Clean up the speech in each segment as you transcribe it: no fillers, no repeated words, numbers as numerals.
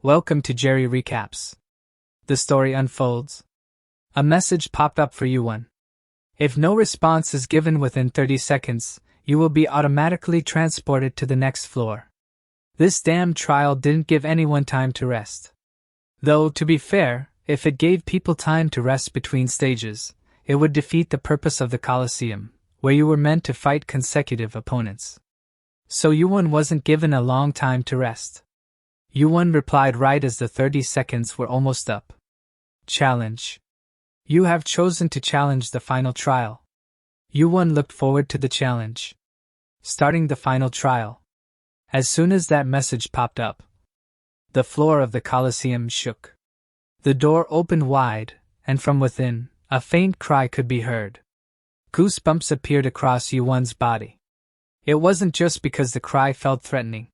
Welcome to Jerry Recaps. The story unfolds. A message popped up for YuWon. If no response is given within 30 seconds, you will be automatically transported to the next floor. This damn trial didn't give anyone time to rest. Though, to be fair, if it gave people time to rest between stages, it would defeat the purpose of the Colosseum, where you were meant to fight consecutive opponents. So YuWon wasn't given a long time to rest. YuWon replied right as the 30 seconds were almost up. Challenge. You have chosen to challenge the final trial. YuWon looked forward to the challenge. Starting the final trial. As soon as that message popped up, the floor of the Colosseum shook. The door opened wide, and from within, a faint cry could be heard. Goosebumps appeared across YuWon's body. It wasn't just because the cry felt threatening.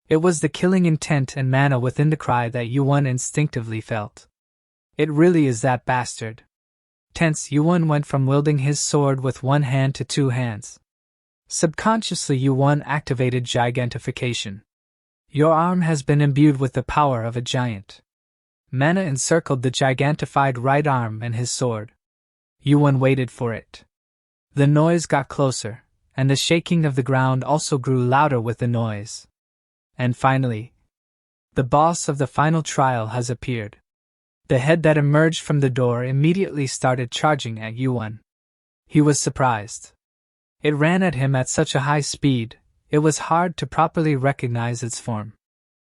It was the killing intent and mana within the cry that YuWon instinctively felt. It really is that bastard. Tense, YuWon went from wielding his sword with one hand to two hands. Subconsciously, YuWon activated gigantification. Your arm has been imbued with the power of a giant. Mana encircled the gigantified right arm and his sword. YuWon waited for it. The noise got closer, and the shaking of the ground also grew louder with the noise. And finally, the boss of the final trial has appeared. The head that emerged from the door immediately started charging at YuWon. He was surprised. It ran at him at such a high speed, it was hard to properly recognize its form.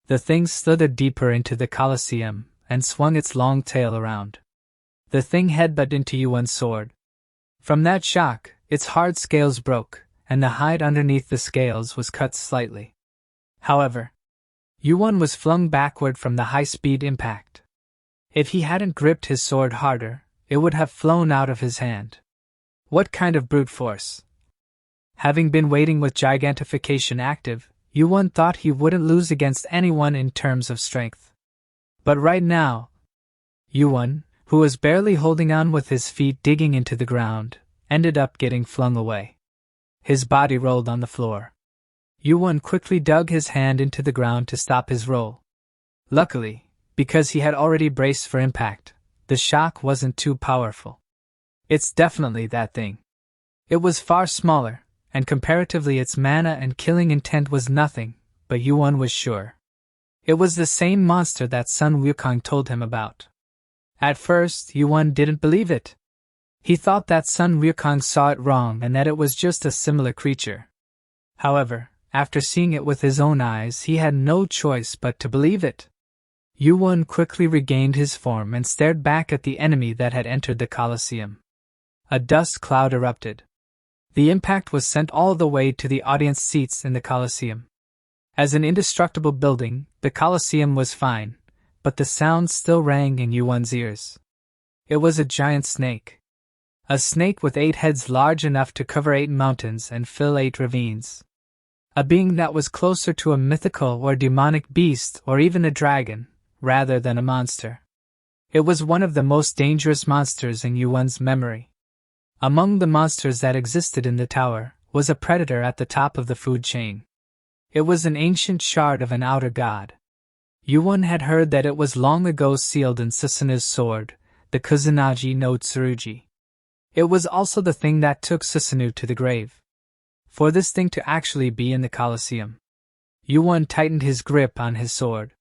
The thing slithered deeper into the Colosseum and swung its long tail around. The thing headbutted into YuWon's sword. From that shock, its hard scales broke, and the hide underneath the scales was cut slightly. However, YuWon was flung backward from the high-speed impact. If he hadn't gripped his sword harder, it would have flown out of his hand. What kind of brute force? Having been waiting with gigantification active, YuWon thought he wouldn't lose against anyone in terms of strength. But right now, YuWon, who was barely holding on with his feet digging into the ground, ended up getting flung away. His body rolled on the floor. YuWon quickly dug his hand into the ground to stop his roll. Luckily, because he had already braced for impact, the shock wasn't too powerful. It's definitely that thing. It was far smaller, and comparatively its mana and killing intent was nothing, but YuWon was sure. It was the same monster that Sun Wukong told him about. At first, YuWon didn't believe it. He thought that Sun Wukong saw it wrong and that it was just a similar creature. However, after seeing it with his own eyes, he had no choice but to believe it. YuWon quickly regained his form and stared back at the enemy that had entered the Colosseum. A dust cloud erupted. The impact was sent all the way to the audience seats in the Colosseum. As an indestructible building, the Colosseum was fine, but the sound still rang in YuWon's ears. It was a giant snake. A snake with 8 heads large enough to cover 8 mountains and fill 8 ravines. A being that was closer to a mythical or demonic beast or even a dragon, rather than a monster. It was one of the most dangerous monsters in YuWon's memory. Among the monsters that existed in the tower was a predator at the top of the food chain. It was an ancient shard of an outer god. YuWon had heard that it was long ago sealed in Susanu's sword, the Kusanagi no Tsurugi. It was also the thing that took Susanu to the grave. For this thing to actually be in the Colosseum, YuWon tightened his grip on his sword.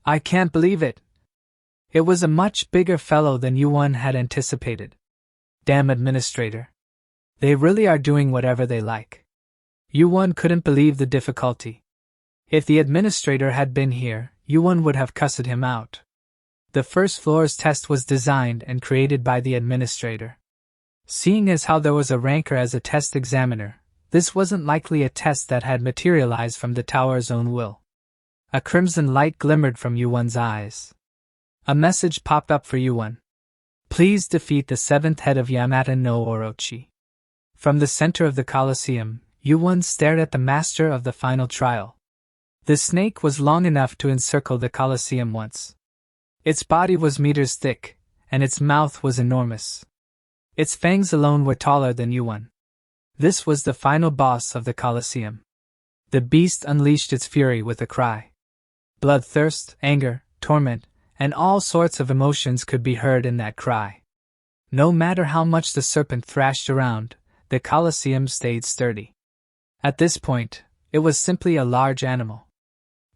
I can't believe it. It was a much bigger fellow than YuWon had anticipated. Damn administrator. They really are doing whatever they like. YuWon couldn't believe the difficulty. If the administrator had been here, YuWon would have cussed him out. The first floor's test was designed and created by the administrator. Seeing as how there was a ranker as a test examiner, this wasn't likely a test that had materialized from the tower's own will. A crimson light glimmered from YuWon's eyes. A message popped up for YuWon. Please defeat the 7th head of Yamata no Orochi. From the center of the Colosseum, YuWon stared at the master of the final trial. The snake was long enough to encircle the Colosseum once. Its body was meters thick, and its mouth was enormous. Its fangs alone were taller than YuWon. This was the final boss of the Colosseum. The beast unleashed its fury with a cry. Bloodthirst, anger, torment, and all sorts of emotions could be heard in that cry. No matter how much the serpent thrashed around, the Colosseum stayed sturdy. At this point, it was simply a large animal.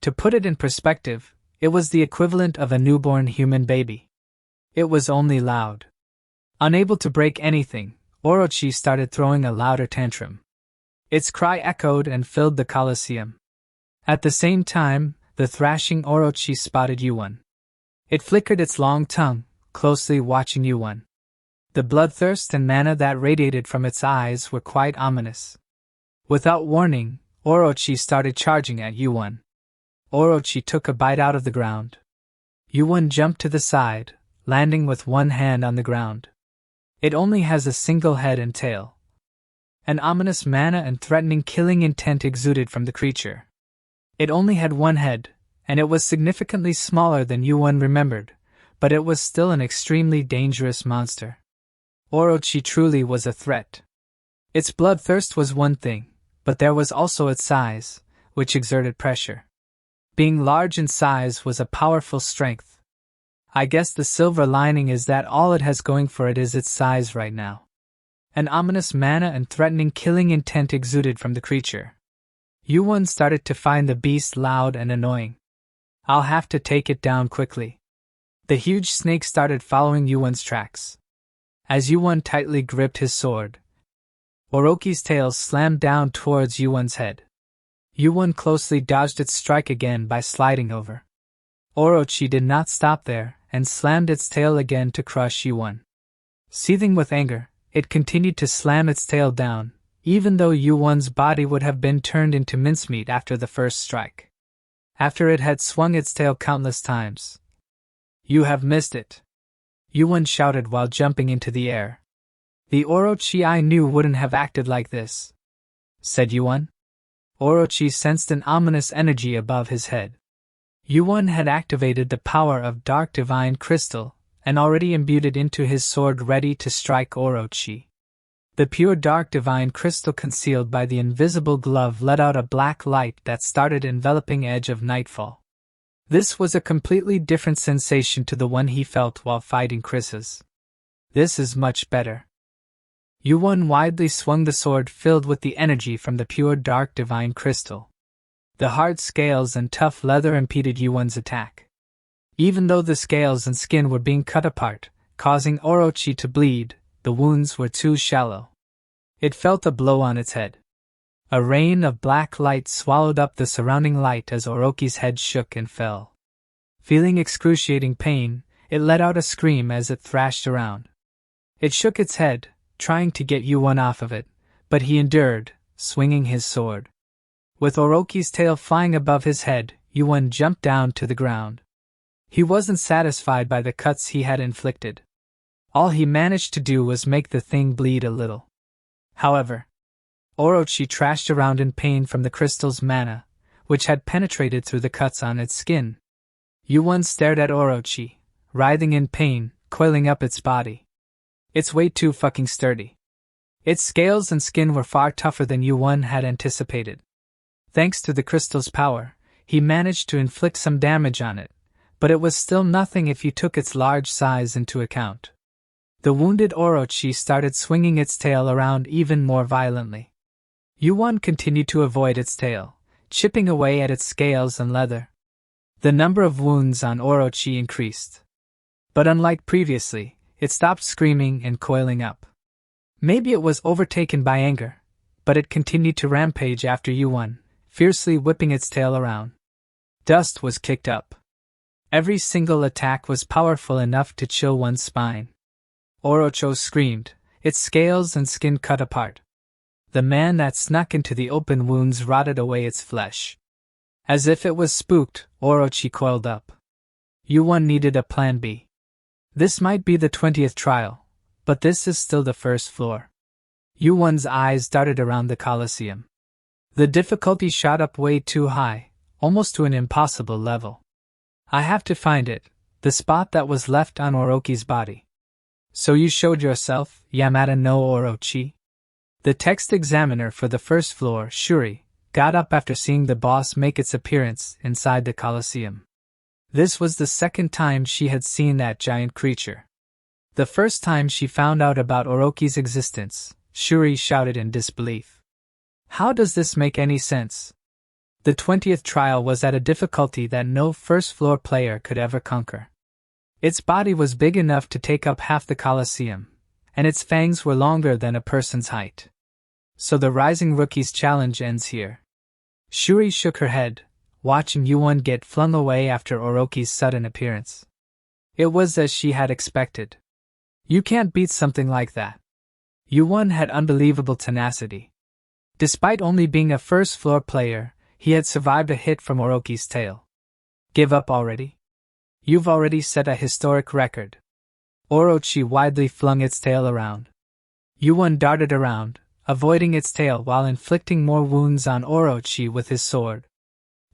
To put it in perspective, it was the equivalent of a newborn human baby. It was only loud. Unable to break anything, Orochi started throwing a louder tantrum. Its cry echoed and filled the Colosseum. At the same time, the thrashing Orochi spotted YuWon. It flickered its long tongue, closely watching YuWon. The bloodthirst and mana that radiated from its eyes were quite ominous. Without warning, Orochi started charging at YuWon. Orochi took a bite out of the ground. YuWon jumped to the side, landing with one hand on the ground. It only has a single head and tail. An ominous mana and threatening killing intent exuded from the creature. It only had one head, and it was significantly smaller than YuWon remembered, but it was still an extremely dangerous monster. Orochi truly was a threat. Its bloodthirst was one thing, but there was also its size, which exerted pressure. Being large in size was a powerful strength. I guess the silver lining is that all it has going for it is its size right now. An ominous mana and threatening killing intent exuded from the creature. YuWon started to find the beast loud and annoying. I'll have to take it down quickly. The huge snake started following YuWon's tracks. As YuWon tightly gripped his sword, Orochi's tail slammed down towards YuWon's head. YuWon closely dodged its strike again by sliding over. Orochi did not stop there and slammed its tail again to crush YuWon. Seething with anger, it continued to slam its tail down, even though YuWon's body would have been turned into mincemeat after the first strike. After it had swung its tail countless times. "You have missed it," YuWon shouted while jumping into the air. "The Orochi I knew wouldn't have acted like this," said YuWon. Orochi sensed an ominous energy above his head. YuWon had activated the power of Dark Divine Crystal and already imbued it into his sword ready to strike Orochi. The pure Dark Divine Crystal concealed by the invisible glove let out a black light that started enveloping edge of nightfall. This was a completely different sensation to the one he felt while fighting Chris's. This is much better. YuWon widely swung the sword filled with the energy from the pure Dark Divine Crystal. The hard scales and tough leather impeded YuWon's attack. Even though the scales and skin were being cut apart, causing Orochi to bleed, the wounds were too shallow. It felt a blow on its head. A rain of black light swallowed up the surrounding light as Orochi's head shook and fell. Feeling excruciating pain, it let out a scream as it thrashed around. It shook its head, trying to get YuWon off of it, but he endured, swinging his sword. With Orochi's tail flying above his head, YuWon jumped down to the ground. He wasn't satisfied by the cuts he had inflicted. All he managed to do was make the thing bleed a little. However, Orochi thrashed around in pain from the crystal's mana, which had penetrated through the cuts on its skin. YuWon stared at Orochi, writhing in pain, coiling up its body. It's way too fucking sturdy. Its scales and skin were far tougher than YuWon had anticipated. Thanks to the crystal's power, he managed to inflict some damage on it, but it was still nothing if you took its large size into account. The wounded Orochi started swinging its tail around even more violently. YuWon continued to avoid its tail, chipping away at its scales and leather. The number of wounds on Orochi increased. But unlike previously, it stopped screaming and coiling up. Maybe it was overtaken by anger, but it continued to rampage after YuWon, fiercely whipping its tail around. Dust was kicked up. Every single attack was powerful enough to chill one's spine. Orochi screamed, its scales and skin cut apart. The man that snuck into the open wounds rotted away its flesh. As if it was spooked, Orochi coiled up. YuWon needed a plan B. This might be the 20th trial, but this is still the first floor. YuWon's eyes darted around the Colosseum. The difficulty shot up way too high, almost to an impossible level. I have to find it, the spot that was left on Orochi's body. So you showed yourself, Yamada no Orochi? The text examiner for the first floor, Shuri, got up after seeing the boss make its appearance inside the Colosseum. This was the second time she had seen that giant creature. The first time she found out about Orochi's existence, Shuri shouted in disbelief. How does this make any sense? The 20th trial was at a difficulty that no first-floor player could ever conquer. Its body was big enough to take up half the Colosseum, and its fangs were longer than a person's height. So the rising rookie's challenge ends here. Shuri shook her head, watching YuWon get flung away after Orochi's sudden appearance. It was as she had expected. You can't beat something like that. YuWon had unbelievable tenacity. Despite only being a first-floor player, he had survived a hit from Orochi's tail. Give up already? You've already set a historic record. Orochi widely flung its tail around. YuWon darted around, avoiding its tail while inflicting more wounds on Orochi with his sword.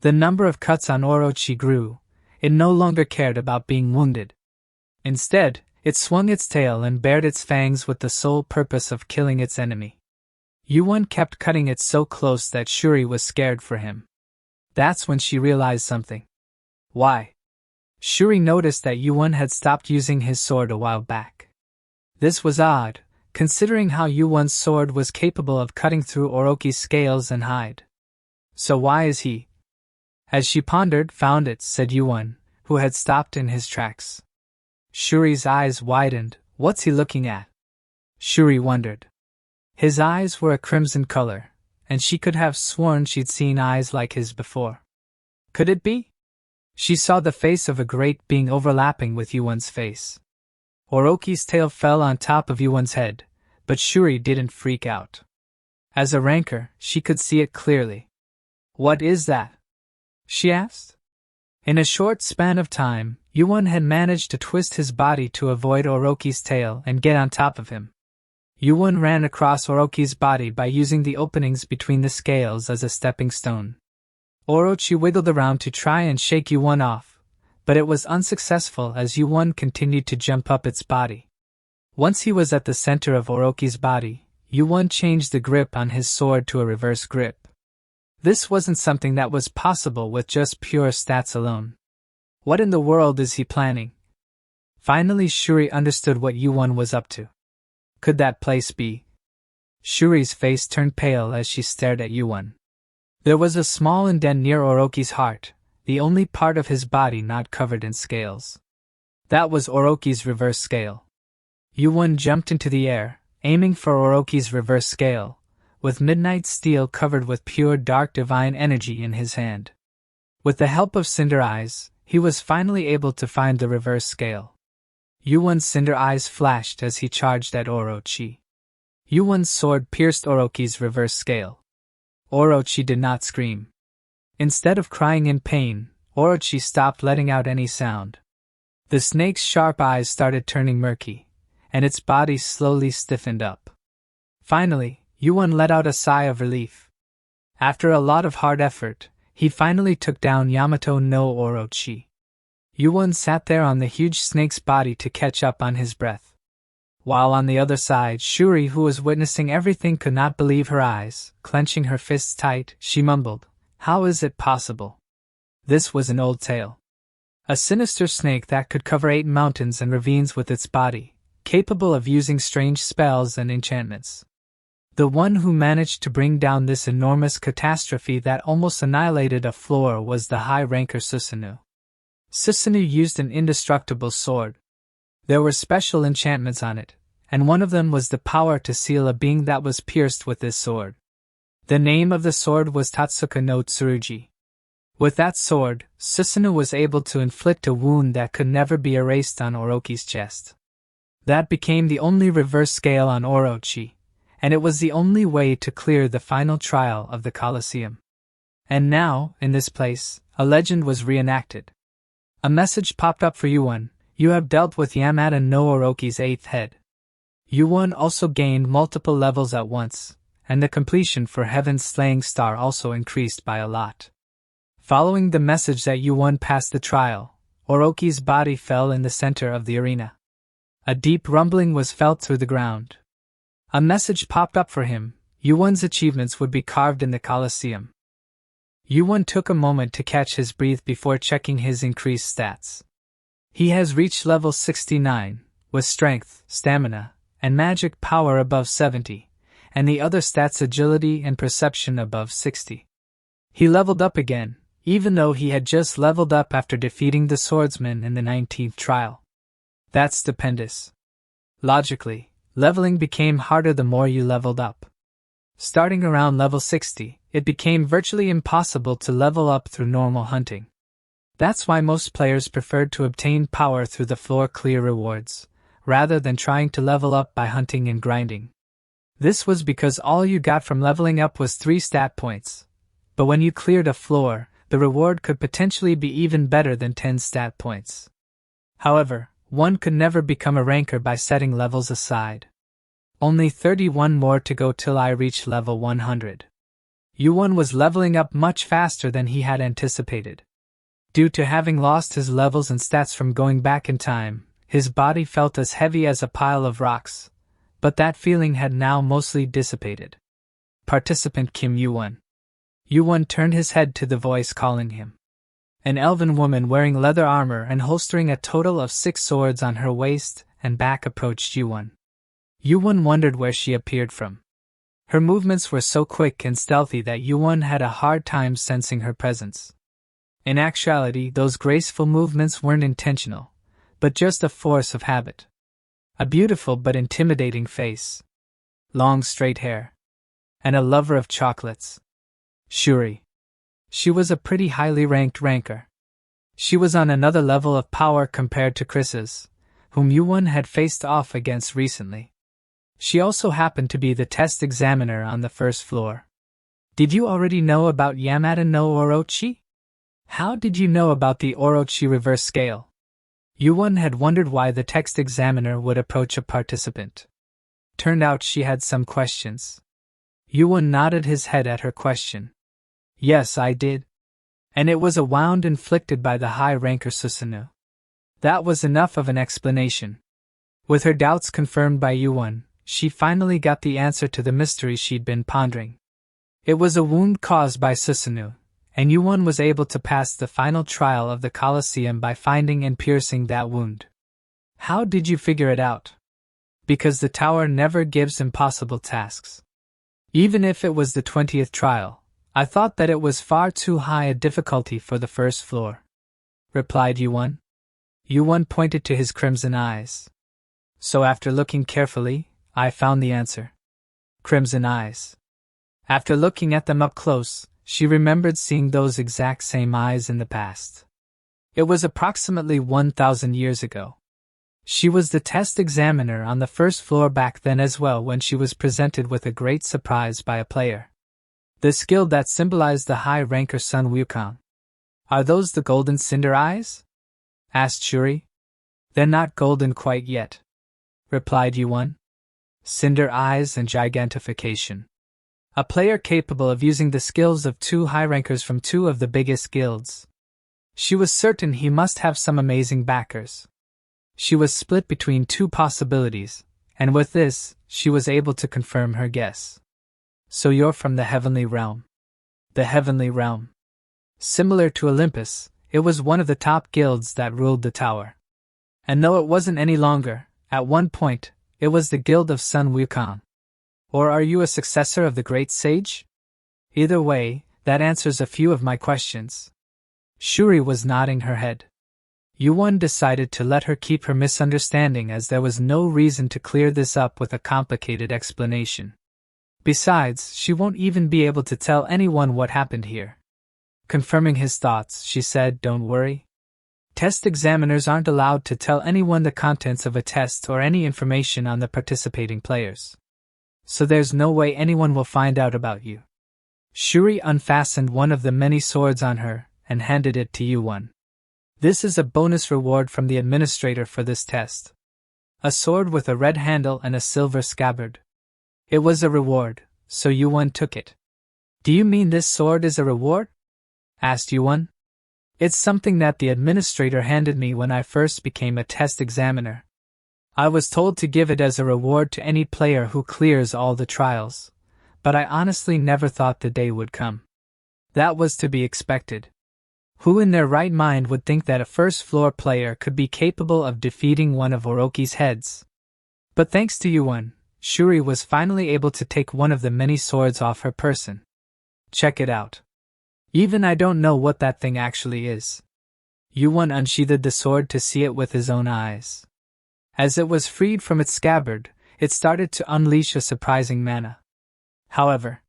The number of cuts on Orochi grew. It no longer cared about being wounded. Instead, it swung its tail and bared its fangs with the sole purpose of killing its enemy. YuWon kept cutting it so close that Shuri was scared for him. That's when she realized something. Why? Shuri noticed that YuWon had stopped using his sword a while back. This was odd, considering how YuWon's sword was capable of cutting through Orochi's scales and hide. So why is he? As she pondered, found it, said YuWon, who had stopped in his tracks. Shuri's eyes widened. What's he looking at? Shuri wondered. His eyes were a crimson color, and she could have sworn she'd seen eyes like his before. Could it be? She saw the face of a great being overlapping with YuWon's face. Orochi's tail fell on top of YuWon's head, but Shuri didn't freak out. As a ranker, she could see it clearly. What is that? She asked. In a short span of time, YuWon had managed to twist his body to avoid Orochi's tail and get on top of him. YuWon ran across Orochi's body by using the openings between the scales as a stepping stone. Orochi wiggled around to try and shake YuWon off, but it was unsuccessful as YuWon continued to jump up its body. Once he was at the center of Orochi's body, YuWon changed the grip on his sword to a reverse grip. This wasn't something that was possible with just pure stats alone. What in the world is he planning? Finally, Shuri understood what YuWon was up to. Could that place be? Shuri's face turned pale as she stared at YuWon. There was a small indent near Orochi's heart, the only part of his body not covered in scales. That was Orochi's reverse scale. YuWon jumped into the air, aiming for Orochi's reverse scale, with midnight steel covered with pure dark divine energy in his hand. With the help of Cinder Eyes, he was finally able to find the reverse scale. YuWon's Cinder Eyes flashed as he charged at Orochi. YuWon's sword pierced Orochi's reverse scale. Orochi did not scream. Instead of crying in pain, Orochi stopped letting out any sound. The snake's sharp eyes started turning murky, and its body slowly stiffened up. Finally, YuWon let out a sigh of relief. After a lot of hard effort, he finally took down Yamato no Orochi. YuWon sat there on the huge snake's body to catch up on his breath. While on the other side, Shuri, who was witnessing everything, could not believe her eyes. Clenching her fists tight, she mumbled, "How is it possible?" This was an old tale. A sinister snake that could cover 8 mountains and ravines with its body, capable of using strange spells and enchantments. The one who managed to bring down this enormous catastrophe that almost annihilated a floor was the high ranker Susanoo. Susanoo used an indestructible sword. There were special enchantments on it, and one of them was the power to seal a being that was pierced with this sword. The name of the sword was Tatsuka no Tsurugi. With that sword, Susanoo was able to inflict a wound that could never be erased on Orochi's chest. That became the only reverse scale on Orochi, and it was the only way to clear the final trial of the Colosseum. And now, in this place, a legend was reenacted. A message popped up for YuWon. You have dealt with Yamada no Orochi's 8th head. YuWon also gained multiple levels at once, and the completion for Heaven's Slaying Star also increased by a lot. Following the message that YuWon passed the trial, Orochi's body fell in the center of the arena. A deep rumbling was felt through the ground. A message popped up for him. YuWon's achievements would be carved in the Colosseum. YuWon took a moment to catch his breath before checking his increased stats. He has reached level 69, with strength, stamina, and magic power above 70, and the other stats agility and perception above 60. He leveled up again, even though he had just leveled up after defeating the swordsman in the 19th trial. That's stupendous. Logically, leveling became harder the more you leveled up. Starting around level 60, it became virtually impossible to level up through normal hunting. That's why most players preferred to obtain power through the floor clear rewards, rather than trying to level up by hunting and grinding. This was because all you got from leveling up was 3 stat points. But when you cleared a floor, the reward could potentially be even better than 10 stat points. However, one could never become a ranker by setting levels aside. Only 31 more to go till I reach level 100. YuWon was leveling up much faster than he had anticipated. Due to having lost his levels and stats from going back in time, his body felt as heavy as a pile of rocks, but that feeling had now mostly dissipated. Participant Kim YuWon. YuWon turned his head to the voice calling him. An elven woman wearing leather armor and holstering a total of 6 swords on her waist and back approached YuWon. YuWon wondered where she appeared from. Her movements were so quick and stealthy that YuWon had a hard time sensing her presence. In actuality, those graceful movements weren't intentional, but just a force of habit. A beautiful but intimidating face. Long straight hair. And a lover of chocolates. Shuri. She was a pretty highly ranked ranker. She was on another level of power compared to Chris's, whom YuWon had faced off against recently. She also happened to be the test examiner on the first floor. Did you already know about Yamada no Orochi? How did you know about the Orochi reverse scale? YuWon had wondered why the text examiner would approach a participant. Turned out she had some questions. YuWon nodded his head at her question. Yes, I did. And it was a wound inflicted by the high ranker Susanoo. That was enough of an explanation. With her doubts confirmed by YuWon, she finally got the answer to the mystery she'd been pondering. It was a wound caused by Susanoo, and YuWon was able to pass the final trial of the Colosseum by finding and piercing that wound. How did you figure it out? Because the tower never gives impossible tasks. Even if it was the 20th trial, I thought that it was far too high a difficulty for the first floor, replied YuWon. YuWon pointed to his crimson eyes. So after looking carefully, I found the answer. Crimson eyes. After looking at them up close, she remembered seeing those exact same eyes in the past. It was approximately 1,000 years ago. She was the test examiner on the first floor back then as well when she was presented with a great surprise by a player. The skill that symbolized the high ranker Sun Wukong. Are those the golden cinder eyes? Asked Shuri. They're not golden quite yet, replied YuWon. Cinder eyes and gigantification. A player capable of using the skills of 2 high rankers from 2 of the biggest guilds. She was certain he must have some amazing backers. She was split between 2 possibilities, and with this, she was able to confirm her guess. So you're from the Heavenly Realm. The Heavenly Realm. Similar to Olympus, it was one of the top guilds that ruled the tower. And though it wasn't any longer, at one point, it was the guild of Sun Wukong. Or are you a successor of the great sage? Either way, that answers a few of my questions. Shuri was nodding her head. YuWon decided to let her keep her misunderstanding as there was no reason to clear this up with a complicated explanation. Besides, she won't even be able to tell anyone what happened here. Confirming his thoughts, she said, "Don't worry. Test examiners aren't allowed to tell anyone the contents of a test or any information on the participating players. So there's no way anyone will find out about you." Shuri unfastened one of the many swords on her and handed it to YuWon. This is a bonus reward from the administrator for this test. A sword with a red handle and a silver scabbard. It was a reward, so YuWon took it. Do you mean this sword is a reward? Asked YuWon. It's something that the administrator handed me when I first became a test examiner. I was told to give it as a reward to any player who clears all the trials, but I honestly never thought the day would come. That was to be expected. Who in their right mind would think that a first-floor player could be capable of defeating one of Orochi's heads? But thanks to YuWon, Shuri was finally able to take one of the many swords off her person. Check it out. Even I don't know what that thing actually is. YuWon unsheathed the sword to see it with his own eyes. As it was freed from its scabbard, it started to unleash a surprising mana. However,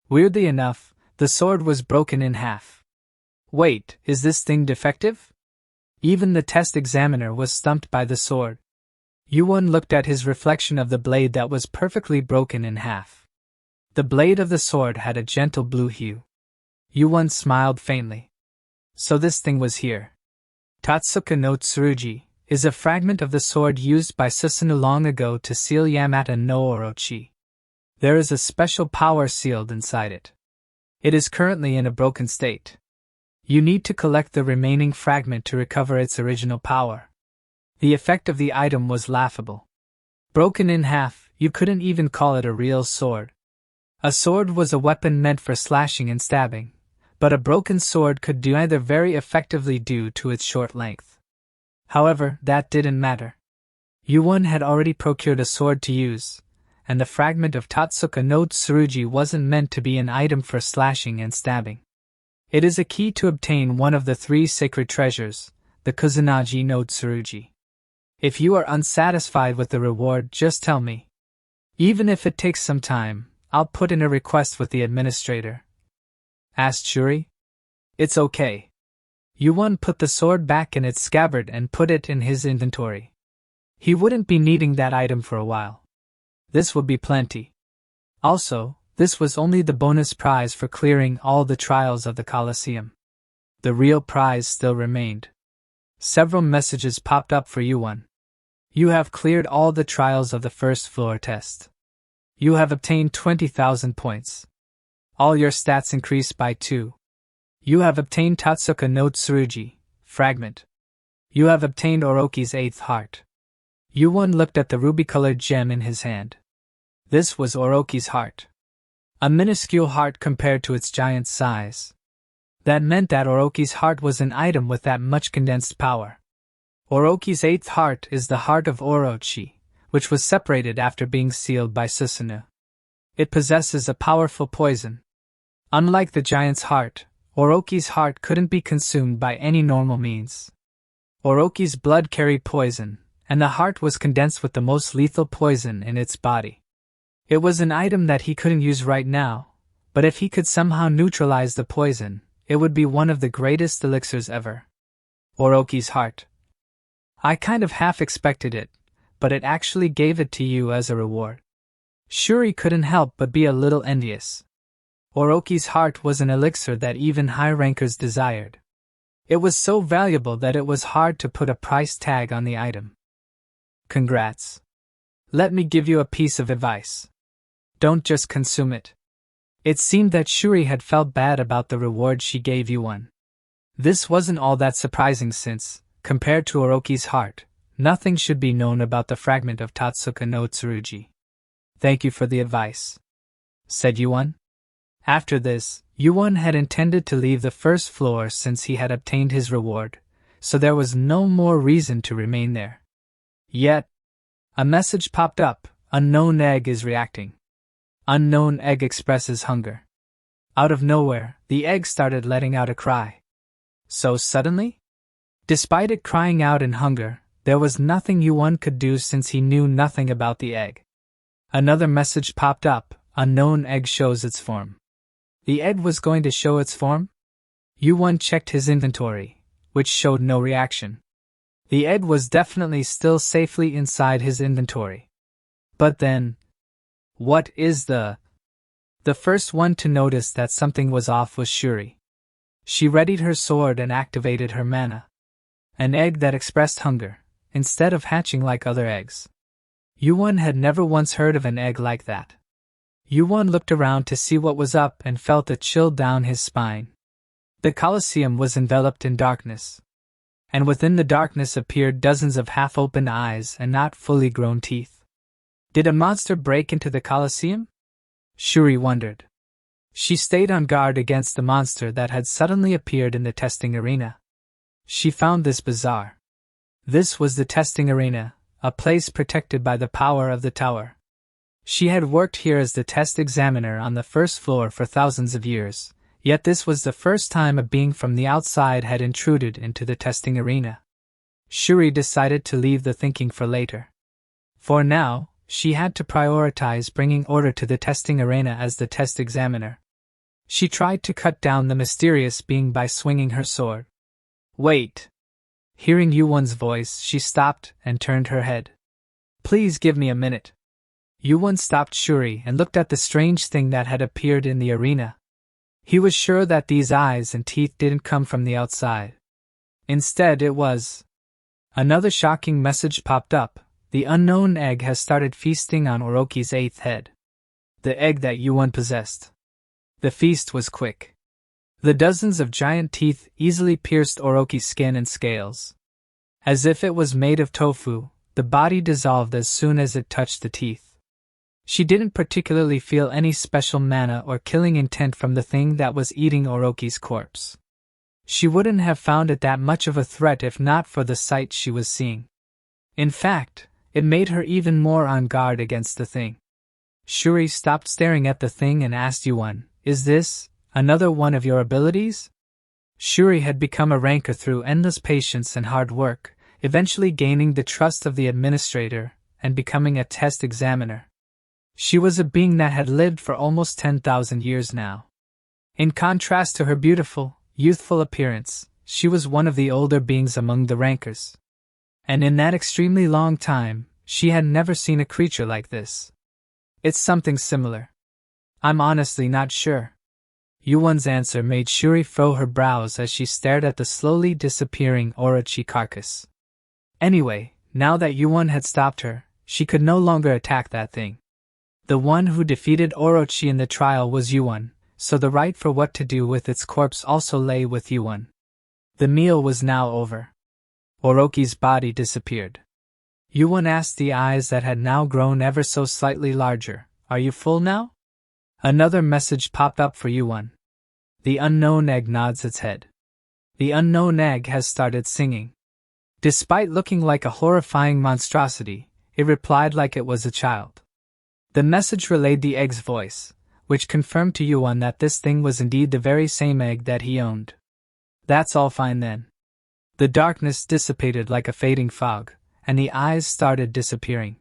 weirdly enough, the sword was broken in half. Wait, is this thing defective? Even the test examiner was stumped by the sword. YuWon looked at his reflection of the blade that was perfectly broken in half. The blade of the sword had a gentle blue hue. YuWon smiled faintly. So this thing was here. Tatsuka no Tsurugi is a fragment of the sword used by Susanoo long ago to seal Yamata no Orochi. There is a special power sealed inside it. It is currently in a broken state. You need to collect the remaining fragment to recover its original power. The effect of the item was laughable. Broken in half, you couldn't even call it a real sword. A sword was a weapon meant for slashing and stabbing, but a broken sword could do neither very effectively due to its short length. However, that didn't matter. YuWon had already procured a sword to use, and the fragment of Tatsuka no Tsurugi wasn't meant to be an item for slashing and stabbing. It is a key to obtain one of the 3 sacred treasures, the Kusanagi no Tsurugi. If you are unsatisfied with the reward, just tell me. Even if it takes some time, I'll put in a request with the administrator. Asked Shuri. It's okay. YuWon put the sword back in its scabbard and put it in his inventory. He wouldn't be needing that item for a while. This would be plenty. Also, this was only the bonus prize for clearing all the trials of the Colosseum. The real prize still remained. Several messages popped up for YuWon. You have cleared all the trials of the first floor test. You have obtained 20,000 points. All your stats increased by 2. You have obtained Tatsuka no Tsurugi, fragment. You have obtained Orochi's 8th heart. YuWon looked at the ruby-colored gem in his hand. This was Orochi's heart. A minuscule heart compared to its giant size. That meant that Orochi's heart was an item with that much condensed power. Orochi's 8th heart is the heart of Orochi, which was separated after being sealed by Susanoo. It possesses a powerful poison. Unlike the giant's heart, Orochi's heart couldn't be consumed by any normal means. Orochi's blood carried poison, and the heart was condensed with the most lethal poison in its body. It was an item that he couldn't use right now, but if he could somehow neutralize the poison, it would be one of the greatest elixirs ever. Orochi's heart. I kind of half expected it, but it actually gave it to you as a reward. Shuri couldn't help but be a little envious. Orochi's heart was an elixir that even high rankers desired. It was so valuable that it was hard to put a price tag on the item. Congrats. Let me give you a piece of advice. Don't just consume it. It seemed that Shuri had felt bad about the reward she gave YuWon. This wasn't all that surprising since, compared to Orochi's heart, nothing should be known about the fragment of Tatsuka no Tsurugi. Thank you for the advice, said YuWon. After this, YuWon had intended to leave the first floor since he had obtained his reward, so there was no more reason to remain there. Yet, a message popped up, unknown egg is reacting. Unknown egg expresses hunger. Out of nowhere, the egg started letting out a cry. So suddenly? Despite it crying out in hunger, there was nothing YuWon could do since he knew nothing about the egg. Another message popped up, unknown egg shows its form. The egg was going to show its form? YuWon checked his inventory, which showed no reaction. The egg was definitely still safely inside his inventory. But then, what is the first one to notice that something was off was Shuri. She readied her sword and activated her mana. An egg that expressed hunger, instead of hatching like other eggs. YuWon had never once heard of an egg like that. YuWon looked around to see what was up and felt a chill down his spine. The Colosseum was enveloped in darkness. And within the darkness appeared dozens of half-open eyes and not fully grown teeth. Did a monster break into the Colosseum? Shuri wondered. She stayed on guard against the monster that had suddenly appeared in the testing arena. She found this bizarre. This was the testing arena, a place protected by the power of the tower. She had worked here as the test examiner on the first floor for thousands of years, yet this was the first time a being from the outside had intruded into the testing arena. Shuri decided to leave the thinking for later. For now, she had to prioritize bringing order to the testing arena as the test examiner. She tried to cut down the mysterious being by swinging her sword. Wait! Hearing YuWon's voice, she stopped and turned her head. Please give me a minute. YuWon stopped Shuri and looked at the strange thing that had appeared in the arena. He was sure that these eyes and teeth didn't come from the outside. Instead, it was. Another shocking message popped up. The unknown egg has started feasting on Orochi's 8th head. The egg that YuWon possessed. The feast was quick. The dozens of giant teeth easily pierced Orochi's skin and scales. As if it was made of tofu, the body dissolved as soon as it touched the teeth. She didn't particularly feel any special mana or killing intent from the thing that was eating Orochi's corpse. She wouldn't have found it that much of a threat if not for the sight she was seeing. In fact, it made her even more on guard against the thing. Shuri stopped staring at the thing and asked YuWon, "Is this another one of your abilities?" Shuri had become a ranker through endless patience and hard work, eventually gaining the trust of the administrator and becoming a test examiner. She was a being that had lived for almost 10,000 years now. In contrast to her beautiful, youthful appearance, she was one of the older beings among the rankers. And in that extremely long time, she had never seen a creature like this. It's something similar. I'm honestly not sure. YuWon's answer made Shuri furrow her brows as she stared at the slowly disappearing Orochi carcass. Anyway, now that YuWon had stopped her, she could no longer attack that thing. The one who defeated Orochi in the trial was YuWon, so the right for what to do with its corpse also lay with YuWon. The meal was now over. Orochi's body disappeared. YuWon asked the eyes that had now grown ever so slightly larger, "Are you full now?" Another message popped up for YuWon. The unknown egg nods its head. The unknown egg has started singing. Despite looking like a horrifying monstrosity, it replied like it was a child. The message relayed the egg's voice, which confirmed to YuWon that this thing was indeed the very same egg that he owned. That's all fine then. The darkness dissipated like a fading fog, and the eyes started disappearing.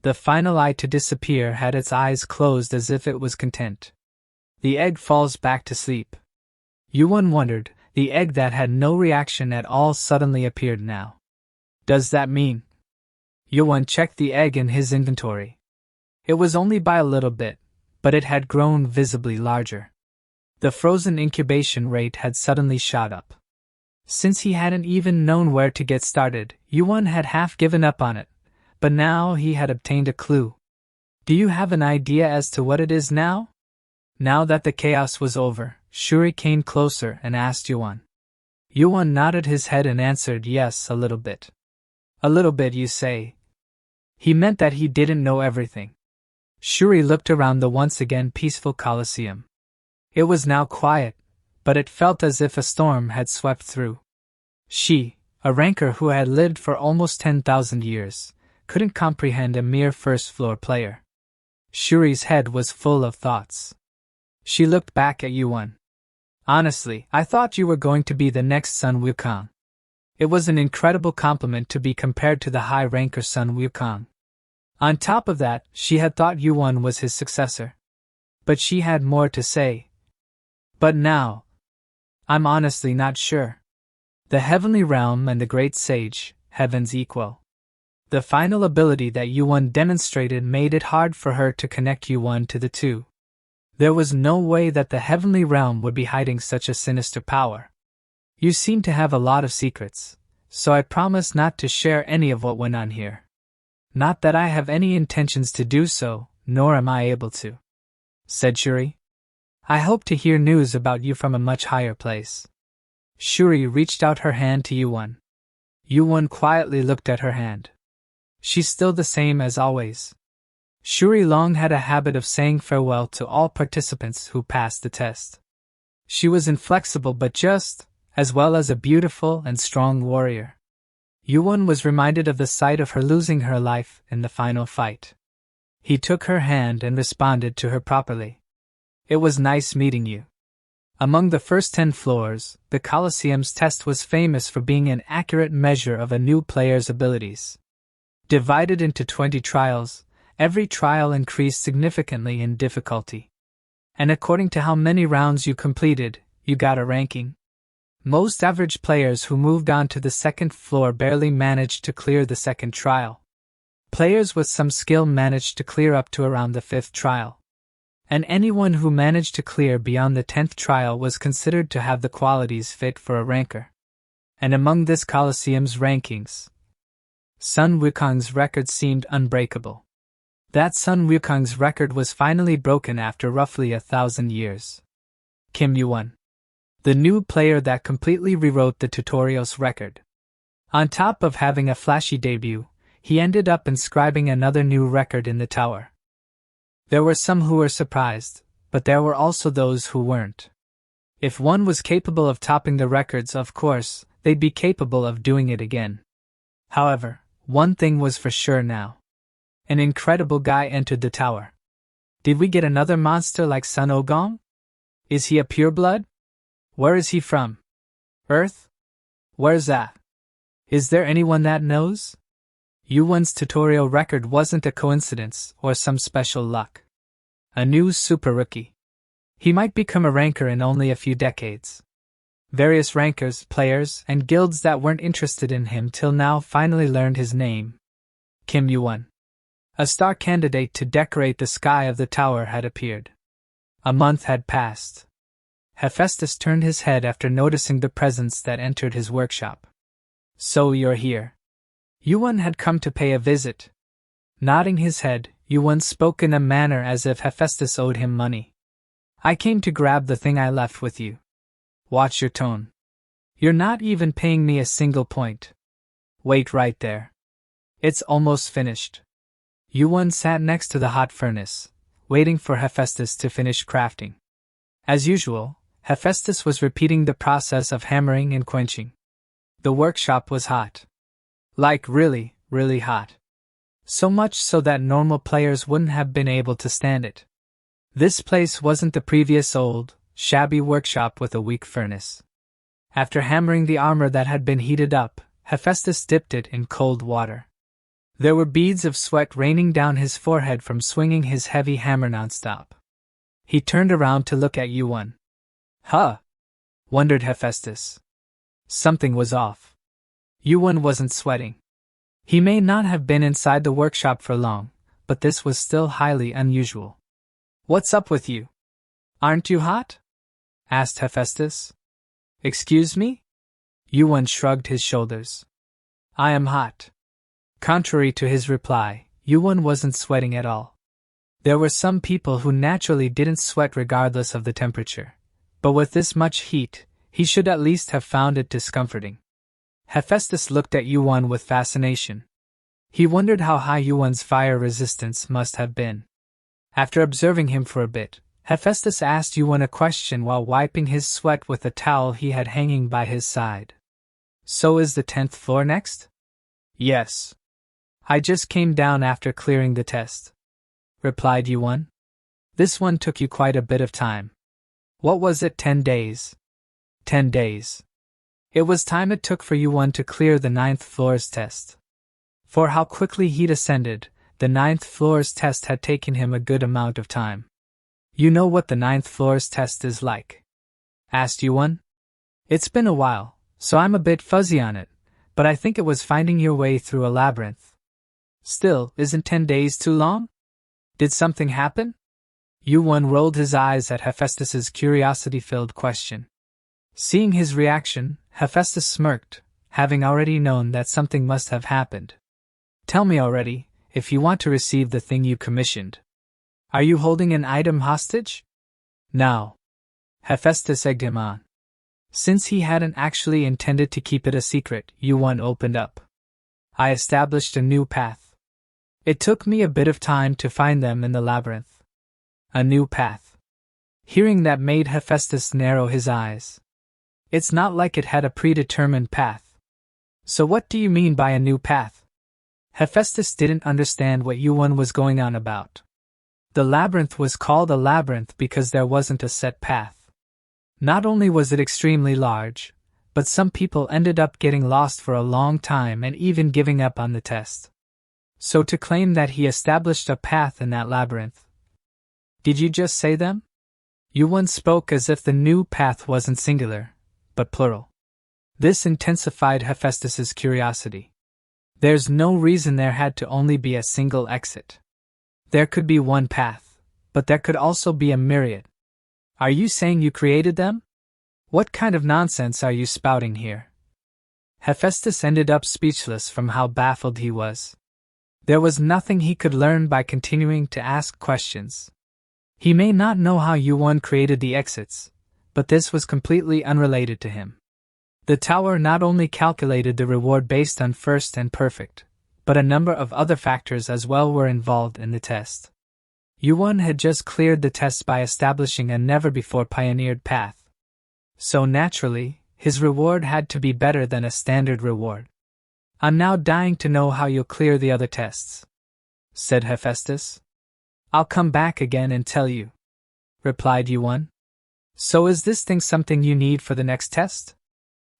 The final eye to disappear had its eyes closed as if it was content. The egg falls back to sleep. YuWon wondered, the egg that had no reaction at all suddenly appeared now. Does that mean? YuWon checked the egg in his inventory. It was only by a little bit, but it had grown visibly larger. The frozen incubation rate had suddenly shot up. Since he hadn't even known where to get started, YuWon had half given up on it, but now he had obtained a clue. Do you have an idea as to what it is now? Now that the chaos was over, Shuri came closer and asked YuWon. YuWon nodded his head and answered yes, a little bit. A little bit, you say? He meant that he didn't know everything. Shuri looked around the once again peaceful Colosseum. It was now quiet, but it felt as if a storm had swept through. She, a ranker who had lived for almost 10,000 years, couldn't comprehend a mere first-floor player. Shuri's head was full of thoughts. She looked back at YuWon. Honestly, I thought you were going to be the next Sun Wukong. It was an incredible compliment to be compared to the high-ranker Sun Wukong. On top of that, she had thought YuWon was his successor. But she had more to say. But now, I'm honestly not sure. The Heavenly Realm and the Great Sage, Heaven's equal. The final ability that YuWon demonstrated made it hard for her to connect YuWon to the two. There was no way that the Heavenly Realm would be hiding such a sinister power. You seem to have a lot of secrets, so I promise not to share any of what went on here. Not that I have any intentions to do so, nor am I able to," said Shuri. "I hope to hear news about you from a much higher place." Shuri reached out her hand to YuWon. YuWon quietly looked at her hand. "She's still the same as always." Shuri long had a habit of saying farewell to all participants who passed the test. She was inflexible but just, as well as a beautiful and strong warrior. YuWon was reminded of the sight of her losing her life in the final fight. He took her hand and responded to her properly. It was nice meeting you. Among the first 10 floors, the Colosseum's test was famous for being an accurate measure of a new player's abilities. Divided into 20 trials, every trial increased significantly in difficulty. And according to how many rounds you completed, you got a ranking. Most average players who moved on to the second floor barely managed to clear the second trial. Players with some skill managed to clear up to around the 5th trial. And anyone who managed to clear beyond the 10th trial was considered to have the qualities fit for a ranker. And among this Colosseum's rankings, Sun Wukong's record seemed unbreakable. That Sun Wukong's record was finally broken after roughly 1,000 years. Kim YuWon, the new player that completely rewrote the tutorial's record. On top of having a flashy debut, he ended up inscribing another new record in the tower. There were some who were surprised, but there were also those who weren't. If one was capable of topping the records, of course, they'd be capable of doing it again. However, one thing was for sure now. An incredible guy entered the tower. Did we get another monster like Sun Ogong? Is he a pureblood? Where is he from? Earth? Where's that? Is there anyone that knows? YuWon's tutorial record wasn't a coincidence or some special luck. A new super rookie. He might become a ranker in only a few decades. Various rankers, players, and guilds that weren't interested in him till now finally learned his name. Kim YuWon. A star candidate to decorate the sky of the tower had appeared. A month had passed. Hephaestus turned his head after noticing the presence that entered his workshop. So you're here. YuWon had come to pay a visit. Nodding his head, YuWon spoke in a manner as if Hephaestus owed him money. I came to grab the thing I left with you. Watch your tone. You're not even paying me a single point. Wait right there. It's almost finished. YuWon sat next to the hot furnace, waiting for Hephaestus to finish crafting. As usual, Hephaestus was repeating the process of hammering and quenching. The workshop was hot. Like really, really hot. So much so that normal players wouldn't have been able to stand it. This place wasn't the previous old, shabby workshop with a weak furnace. After hammering the armor that had been heated up, Hephaestus dipped it in cold water. There were beads of sweat raining down his forehead from swinging his heavy hammer nonstop. He turned around to look at YuWon. Huh? Wondered Hephaestus. Something was off. YuWon wasn't sweating. He may not have been inside the workshop for long, but this was still highly unusual. What's up with you? Aren't you hot? Asked Hephaestus. Excuse me? YuWon shrugged his shoulders. I am hot. Contrary to his reply, YuWon wasn't sweating at all. There were some people who naturally didn't sweat regardless of the temperature, but with this much heat, he should at least have found it discomforting. Hephaestus looked at YuWon with fascination. He wondered how high YuWon's fire resistance must have been. After observing him for a bit, Hephaestus asked YuWon a question while wiping his sweat with a towel he had hanging by his side. So is the 10th floor next? Yes. I just came down after clearing the test, replied YuWon. This one took you quite a bit of time. What was it, 10 days? 10 days. It was time it took for YuWon to clear the 9th floor's test. For how quickly he'd ascended, the 9th floor's test had taken him a good amount of time. You know what the 9th floor's test is like? Asked YuWon. It's been a while, so I'm a bit fuzzy on it, but I think it was finding your way through a labyrinth. Still, isn't 10 days too long? Did something happen? YuWon rolled his eyes at Hephaestus's curiosity-filled question. Seeing his reaction, Hephaestus smirked, having already known that something must have happened. Tell me already, if you want to receive the thing you commissioned. Are you holding an item hostage? No. Hephaestus egged him on. Since he hadn't actually intended to keep it a secret, YuWon opened up. I established a new path. It took me a bit of time to find them in the labyrinth. A new path. Hearing that made Hephaestus narrow his eyes. It's not like it had a predetermined path. So what do you mean by a new path? Hephaestus didn't understand what YuWon was going on about. The labyrinth was called a labyrinth because there wasn't a set path. Not only was it extremely large, but some people ended up getting lost for a long time and even giving up on the test. So to claim that he established a path in that labyrinth. Did you just say them? YuWon spoke as if the new path wasn't singular, but plural. This intensified Hephaestus's curiosity. There's no reason there had to only be a single exit. There could be one path, but there could also be a myriad. Are you saying you created them? What kind of nonsense are you spouting here? Hephaestus ended up speechless from how baffled he was. There was nothing he could learn by continuing to ask questions. He may not know how YuWon created the exits, but this was completely unrelated to him. The tower not only calculated the reward based on first and perfect, but a number of other factors as well were involved in the test. YuWon had just cleared the test by establishing a never-before-pioneered path. So naturally, his reward had to be better than a standard reward. I'm now dying to know how you'll clear the other tests, said Hephaestus. I'll come back again and tell you, replied YuWon. So is this thing something you need for the next test?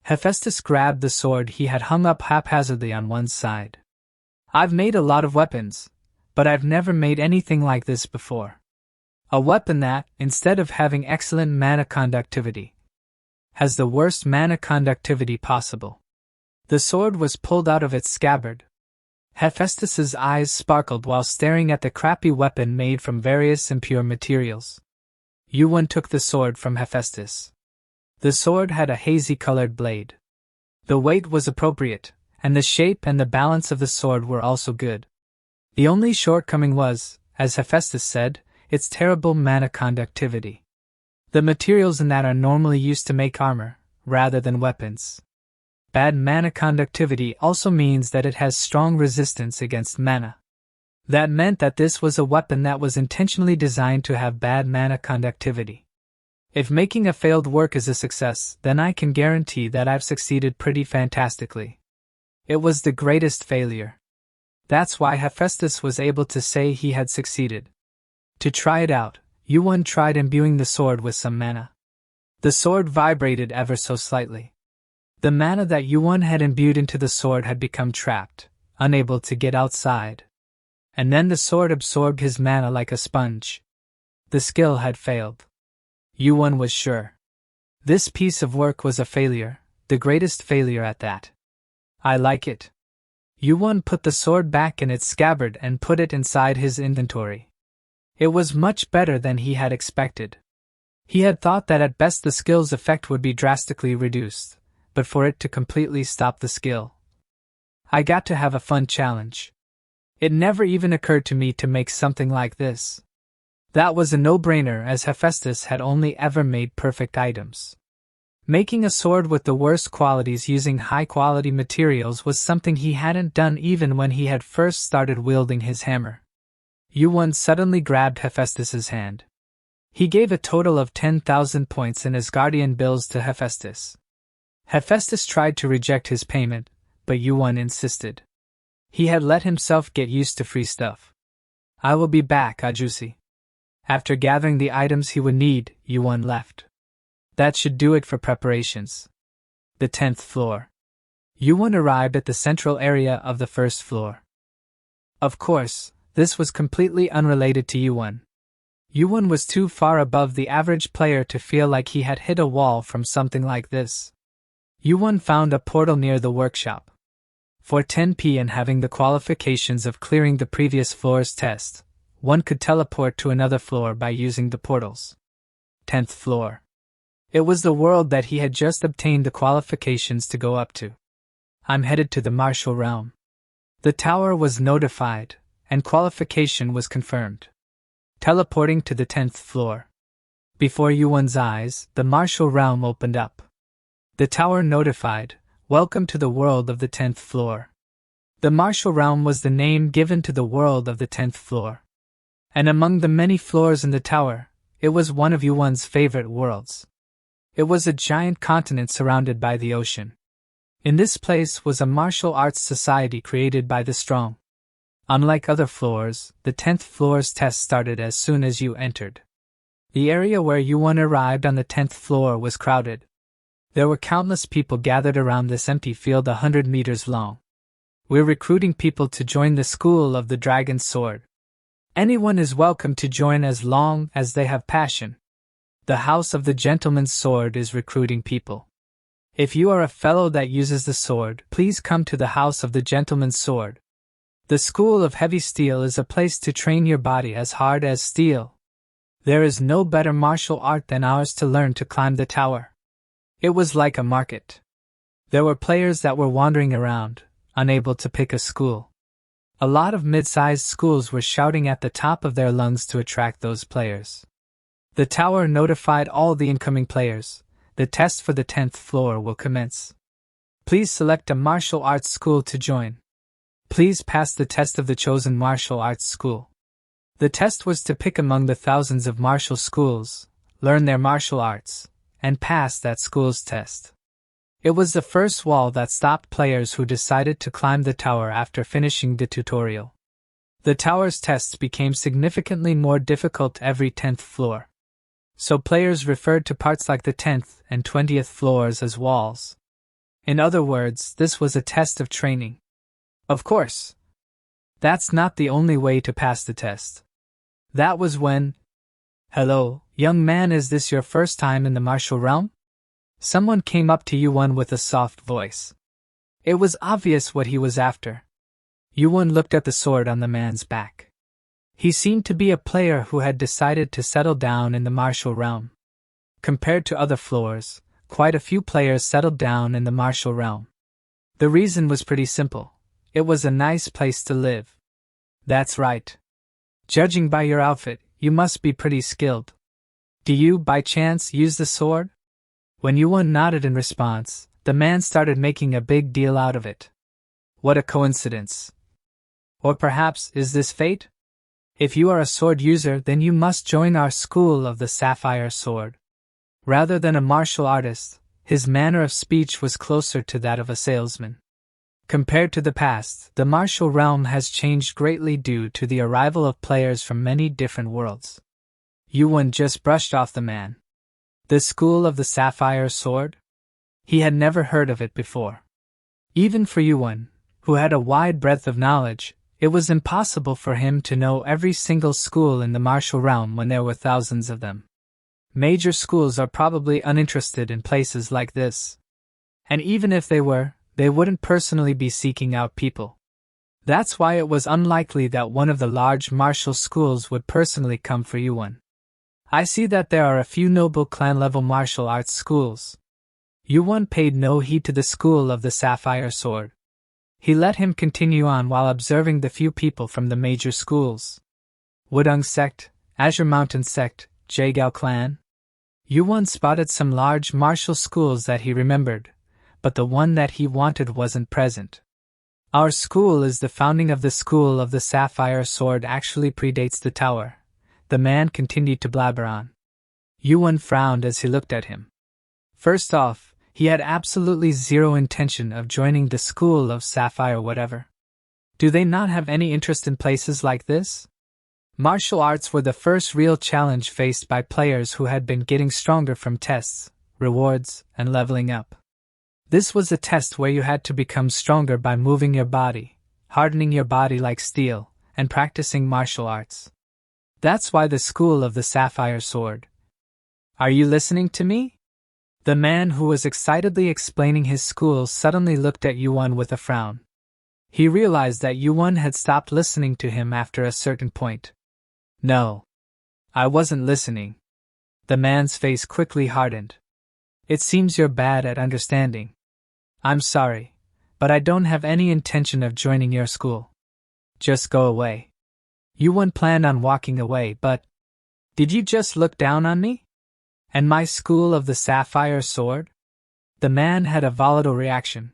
Hephaestus grabbed the sword he had hung up haphazardly on one side. I've made a lot of weapons, but I've never made anything like this before. A weapon that, instead of having excellent mana conductivity, has the worst mana conductivity possible. The sword was pulled out of its scabbard. Hephaestus's eyes sparkled while staring at the crappy weapon made from various impure materials. YuWon took the sword from Hephaestus. The sword had a hazy-colored blade. The weight was appropriate, and the shape and the balance of the sword were also good. The only shortcoming was, as Hephaestus said, its terrible mana conductivity. The materials in that are normally used to make armor, rather than weapons. Bad mana conductivity also means that it has strong resistance against mana. That meant that this was a weapon that was intentionally designed to have bad mana conductivity. If making a failed work is a success, then I can guarantee that I've succeeded pretty fantastically. It was the greatest failure. That's why Hephaestus was able to say he had succeeded. To try it out, YuWon tried imbuing the sword with some mana. The sword vibrated ever so slightly. The mana that YuWon had imbued into the sword had become trapped, unable to get outside. And then the sword absorbed his mana like a sponge. The skill had failed. YuWon was sure. This piece of work was a failure, the greatest failure at that. I like it. YuWon put the sword back in its scabbard and put it inside his inventory. It was much better than he had expected. He had thought that at best the skill's effect would be drastically reduced, but for it to completely stop the skill. I got to have a fun challenge. It never even occurred to me to make something like this. That was a no-brainer as Hephaestus had only ever made perfect items. Making a sword with the worst qualities using high-quality materials was something he hadn't done even when he had first started wielding his hammer. YuWon suddenly grabbed Hephaestus's hand. He gave a total of 10,000 points in Asgardian bills to Hephaestus. Hephaestus tried to reject his payment, but YuWon insisted. He had let himself get used to free stuff. I will be back, Odyssey. After gathering the items he would need, YuWon left. That should do it for preparations. The 10th floor. YuWon arrived at the central area of the first floor. Of course, this was completely unrelated to YuWon. YuWon was too far above the average player to feel like he had hit a wall from something like this. YuWon found a portal near the workshop. For 10p and having the qualifications of clearing the previous floor's test, one could teleport to another floor by using the portals. 10th floor. It was the world that he had just obtained the qualifications to go up to. I'm headed to the martial realm. The tower was notified, and qualification was confirmed. Teleporting to the 10th floor. Before YuWon's eyes, the martial realm opened up. The tower notified, welcome to the world of the 10th floor. The martial realm was the name given to the world of the 10th floor. And among the many floors in the tower, it was one of YuWon's favorite worlds. It was a giant continent surrounded by the ocean. In this place was a martial arts society created by the strong. Unlike other floors, the 10th floor's test started as soon as you entered. The area where YuWon arrived on the 10th floor was crowded. There were countless people gathered around this empty field 100 meters long. We're recruiting people to join the School of the Dragon's Sword. Anyone is welcome to join as long as they have passion. The House of the Gentleman's Sword is recruiting people. If you are a fellow that uses the sword, please come to the House of the Gentleman's Sword. The School of Heavy Steel is a place to train your body as hard as steel. There is no better martial art than ours to learn to climb the tower. It was like a market. There were players that were wandering around, unable to pick a school. A lot of mid-sized schools were shouting at the top of their lungs to attract those players. The tower notified all the incoming players. The test for the 10th floor will commence. Please select a martial arts school to join. Please pass the test of the chosen martial arts school. The test was to pick among the thousands of martial schools, learn their martial arts, and pass that school's test. It was the first wall that stopped players who decided to climb the tower after finishing the tutorial. The tower's tests became significantly more difficult every 10th floor. So players referred to parts like the 10th and 20th floors as walls. In other words, this was a test of training. Of course, that's not the only way to pass the test. That was when, "Hello, young man, is this your first time in the martial realm?" Someone came up to YuWon with a soft voice. It was obvious what he was after. YuWon looked at the sword on the man's back. He seemed to be a player who had decided to settle down in the martial realm. Compared to other floors, quite a few players settled down in the martial realm. The reason was pretty simple. It was a nice place to live. That's right. Judging by your outfit, you must be pretty skilled. Do you, by chance, use the sword? When YuWon nodded in response, the man started making a big deal out of it. What a coincidence. Or perhaps, is this fate? If you are a sword user, then you must join our School of the Sapphire Sword. Rather than a martial artist, his manner of speech was closer to that of a salesman. Compared to the past, the martial realm has changed greatly due to the arrival of players from many different worlds. YuWon just brushed off the man. The School of the Sapphire Sword? He had never heard of it before. Even for YuWon, who had a wide breadth of knowledge, it was impossible for him to know every single school in the martial realm when there were thousands of them. Major schools are probably uninterested in places like this. And even if they were, they wouldn't personally be seeking out people. That's why it was unlikely that one of the large martial schools would personally come for YuWon. I see that there are a few noble clan-level martial arts schools. YuWon paid no heed to the School of the Sapphire Sword. He let him continue on while observing the few people from the major schools. Wudong Sect, Azure Mountain Sect, Jaegao Clan. YuWon spotted some large martial schools that he remembered, but the one that he wanted wasn't present. Our school is the founding of the School of the Sapphire Sword actually predates the tower. The man continued to blabber on. YuWon frowned as he looked at him. First off, he had absolutely zero intention of joining the School of Sapphire whatever. Do they not have any interest in places like this? Martial arts were the first real challenge faced by players who had been getting stronger from tests, rewards, and leveling up. This was a test where you had to become stronger by moving your body, hardening your body like steel, and practicing martial arts. That's why the School of the Sapphire Sword. Are you listening to me? The man who was excitedly explaining his school suddenly looked at YuWon with a frown. He realized that YuWon had stopped listening to him after a certain point. No. I wasn't listening. The man's face quickly hardened. It seems you're bad at understanding. I'm sorry, but I don't have any intention of joining your school. Just go away. YuWon planned on walking away, but... Did you just look down on me? And my School of the Sapphire Sword? The man had a volatile reaction.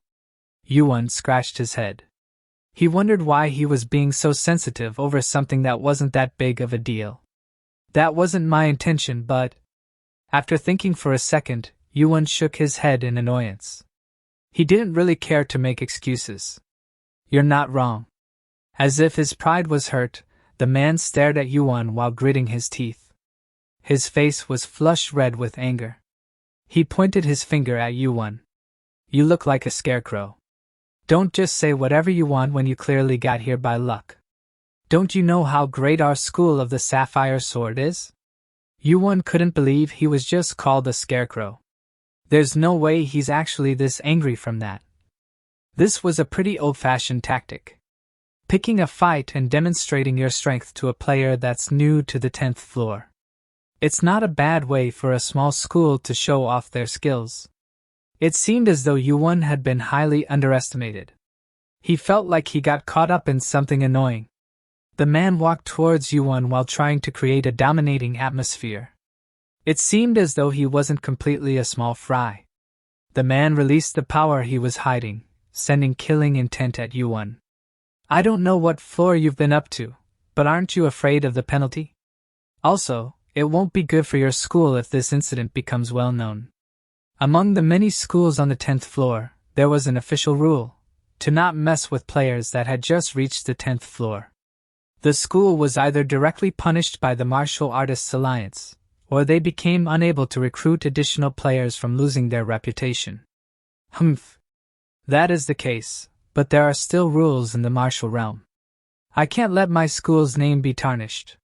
YuWon scratched his head. He wondered why he was being so sensitive over something that wasn't that big of a deal. That wasn't my intention, but… After thinking for a second, YuWon shook his head in annoyance. He didn't really care to make excuses. You're not wrong. As if his pride was hurt, the man stared at YuWon while gritting his teeth. His face was flush red with anger. He pointed his finger at YuWon. You look like a scarecrow. Don't just say whatever you want when you clearly got here by luck. Don't you know how great our school of the Sapphire Sword is? YuWon couldn't believe he was just called a scarecrow. There's no way he's actually this angry from that. This was a pretty old-fashioned tactic. Picking a fight and demonstrating your strength to a player that's new to the 10th floor. It's not a bad way for a small school to show off their skills. It seemed as though YuWon had been highly underestimated. He felt like he got caught up in something annoying. The man walked towards YuWon while trying to create a dominating atmosphere. It seemed as though he wasn't completely a small fry. The man released the power he was hiding, sending killing intent at YuWon. I don't know what floor you've been up to, but aren't you afraid of the penalty? Also, it won't be good for your school if this incident becomes well known. Among the many schools on the 10th floor, there was an official rule, to not mess with players that had just reached the 10th floor. The school was either directly punished by the Martial Artists Alliance, or they became unable to recruit additional players from losing their reputation. Humph. That is the case, but there are still rules in the martial realm. I can't let my school's name be tarnished.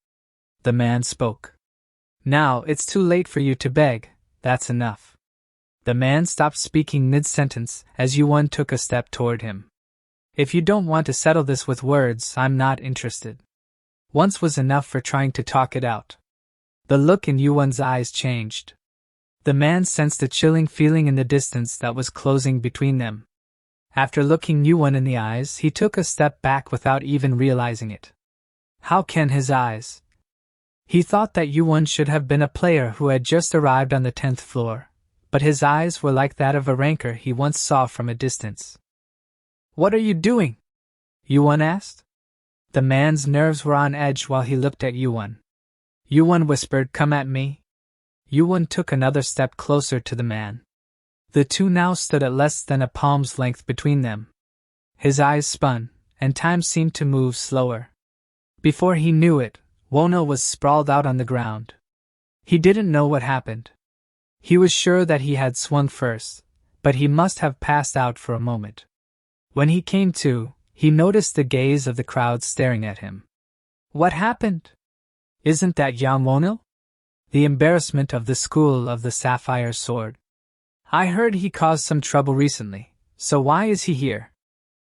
The man spoke. Now it's too late for you to beg, that's enough. The man stopped speaking mid-sentence as YuWon took a step toward him. If you don't want to settle this with words, I'm not interested. Once was enough for trying to talk it out. The look in YuWon's eyes changed. The man sensed a chilling feeling in the distance that was closing between them. After looking YuWon in the eyes, he took a step back without even realizing it. How can his eyes? He thought that YuWon should have been a player who had just arrived on the 10th floor, but his eyes were like that of a ranker he once saw from a distance. What are you doing? YuWon asked. The man's nerves were on edge while he looked at YuWon. YuWon whispered, "Come at me." YuWon took another step closer to the man. The two now stood at less than a palm's length between them. His eyes spun, and time seemed to move slower. Before he knew it, Wono was sprawled out on the ground. He didn't know what happened. He was sure that he had swung first, but he must have passed out for a moment. When he came to, he noticed the gaze of the crowd staring at him. What happened? Isn't that YuWon? The embarrassment of the school of the Sapphire Sword. I heard he caused some trouble recently, so why is he here?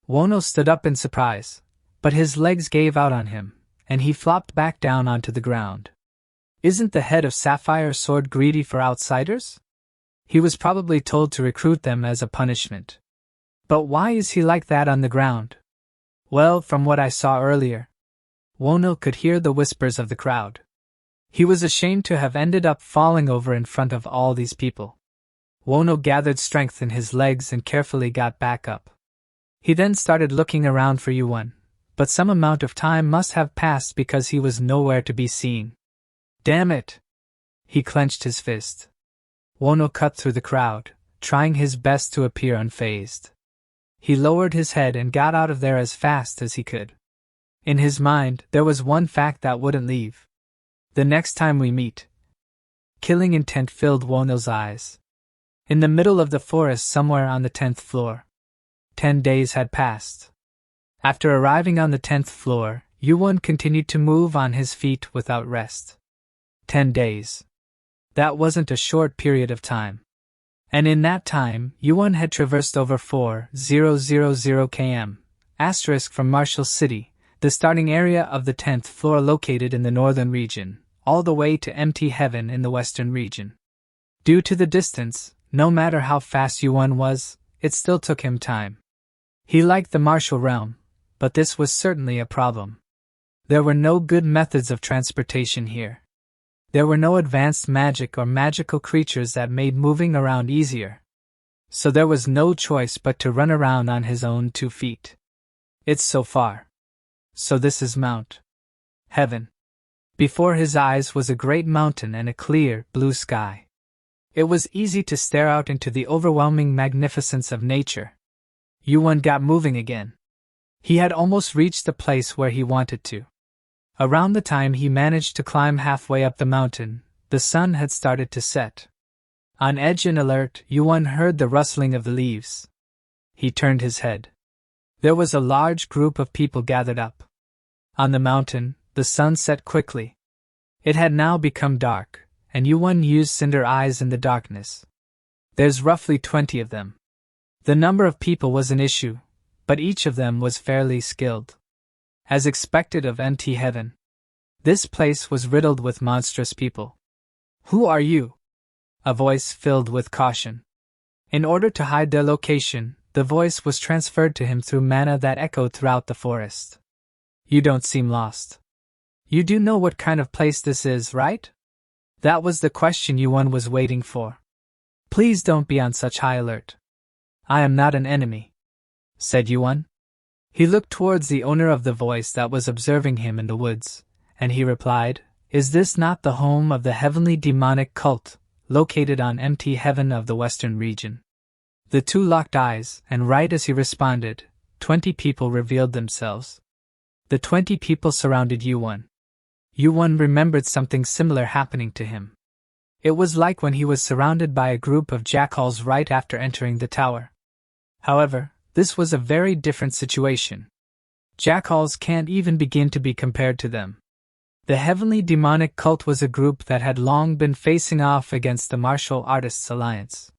Wono stood up in surprise, but his legs gave out on him, and he flopped back down onto the ground. Isn't the head of Sapphire Sword greedy for outsiders? He was probably told to recruit them as a punishment. But why is he like that on the ground? Well, from what I saw earlier. Wono could hear the whispers of the crowd. He was ashamed to have ended up falling over in front of all these people. Wono gathered strength in his legs and carefully got back up. He then started looking around for YuWon, but some amount of time must have passed because he was nowhere to be seen. Damn it! He clenched his fist. Wono cut through the crowd, trying his best to appear unfazed. He lowered his head and got out of there as fast as he could. In his mind, there was one fact that wouldn't leave. The next time we meet. Killing intent filled Wono's eyes. In the middle of the forest somewhere on the 10th floor. 10 days had passed. After arriving on the 10th floor, YuWon continued to move on his feet without rest. 10 days. That wasn't a short period of time. And in that time, YuWon had traversed over 4,000 km, asterisk from Martial City, the starting area of the 10th floor located in the northern region, all the way to empty heaven in the western region. Due to the distance, no matter how fast YuWon was, it still took him time. He liked the martial realm, but this was certainly a problem. There were no good methods of transportation here. There were no advanced magic or magical creatures that made moving around easier. So there was no choice but to run around on his own 2 feet. It's so far. So this is Mount Heaven. Before his eyes was a great mountain and a clear, blue sky. It was easy to stare out into the overwhelming magnificence of nature. YuWon got moving again. He had almost reached the place where he wanted to. Around the time he managed to climb halfway up the mountain, the sun had started to set. On edge and alert, YuWon heard the rustling of the leaves. He turned his head. There was a large group of people gathered up. On the mountain, the sun set quickly. It had now become dark, and YuWon used cinder eyes in the darkness. There's roughly 20 of them. The number of people was an issue, but each of them was fairly skilled. As expected of MT Heaven, this place was riddled with monstrous people. Who are you? A voice filled with caution. In order to hide their location, the voice was transferred to him through mana that echoed throughout the forest. You don't seem lost. You do know what kind of place this is, right? That was the question YuWon was waiting for. Please don't be on such high alert. I am not an enemy, said YuWon. He looked towards the owner of the voice that was observing him in the woods, and he replied, Is this not the home of the heavenly demonic cult, located on MT Heaven of the western region? The two locked eyes, and right as he responded, 20 people revealed themselves. The 20 people surrounded YuWon. YuWon remembered something similar happening to him. It was like when he was surrounded by a group of jackals right after entering the tower. However, this was a very different situation. Jackals can't even begin to be compared to them. The Heavenly Demonic Cult was a group that had long been facing off against the Martial Artists Alliance.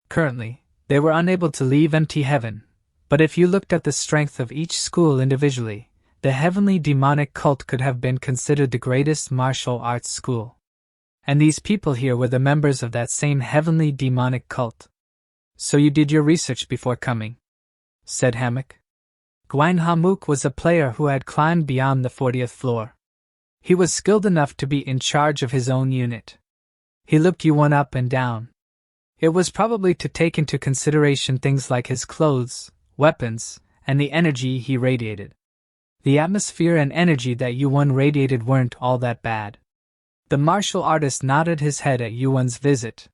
Currently, they were unable to leave MT Heaven, but if you looked at the strength of each school individually, the Heavenly Demonic Cult could have been considered the greatest martial arts school. And these people here were the members of that same Heavenly Demonic Cult. So you did your research before coming, said Hammock. Gwaing Hamuk was a player who had climbed beyond the 40th floor. He was skilled enough to be in charge of his own unit. He looked YuWon up and down. It was probably to take into consideration things like his clothes, weapons, and the energy he radiated. The atmosphere and energy that YuWon radiated weren't all that bad. The martial artist nodded his head at YuWon's visit.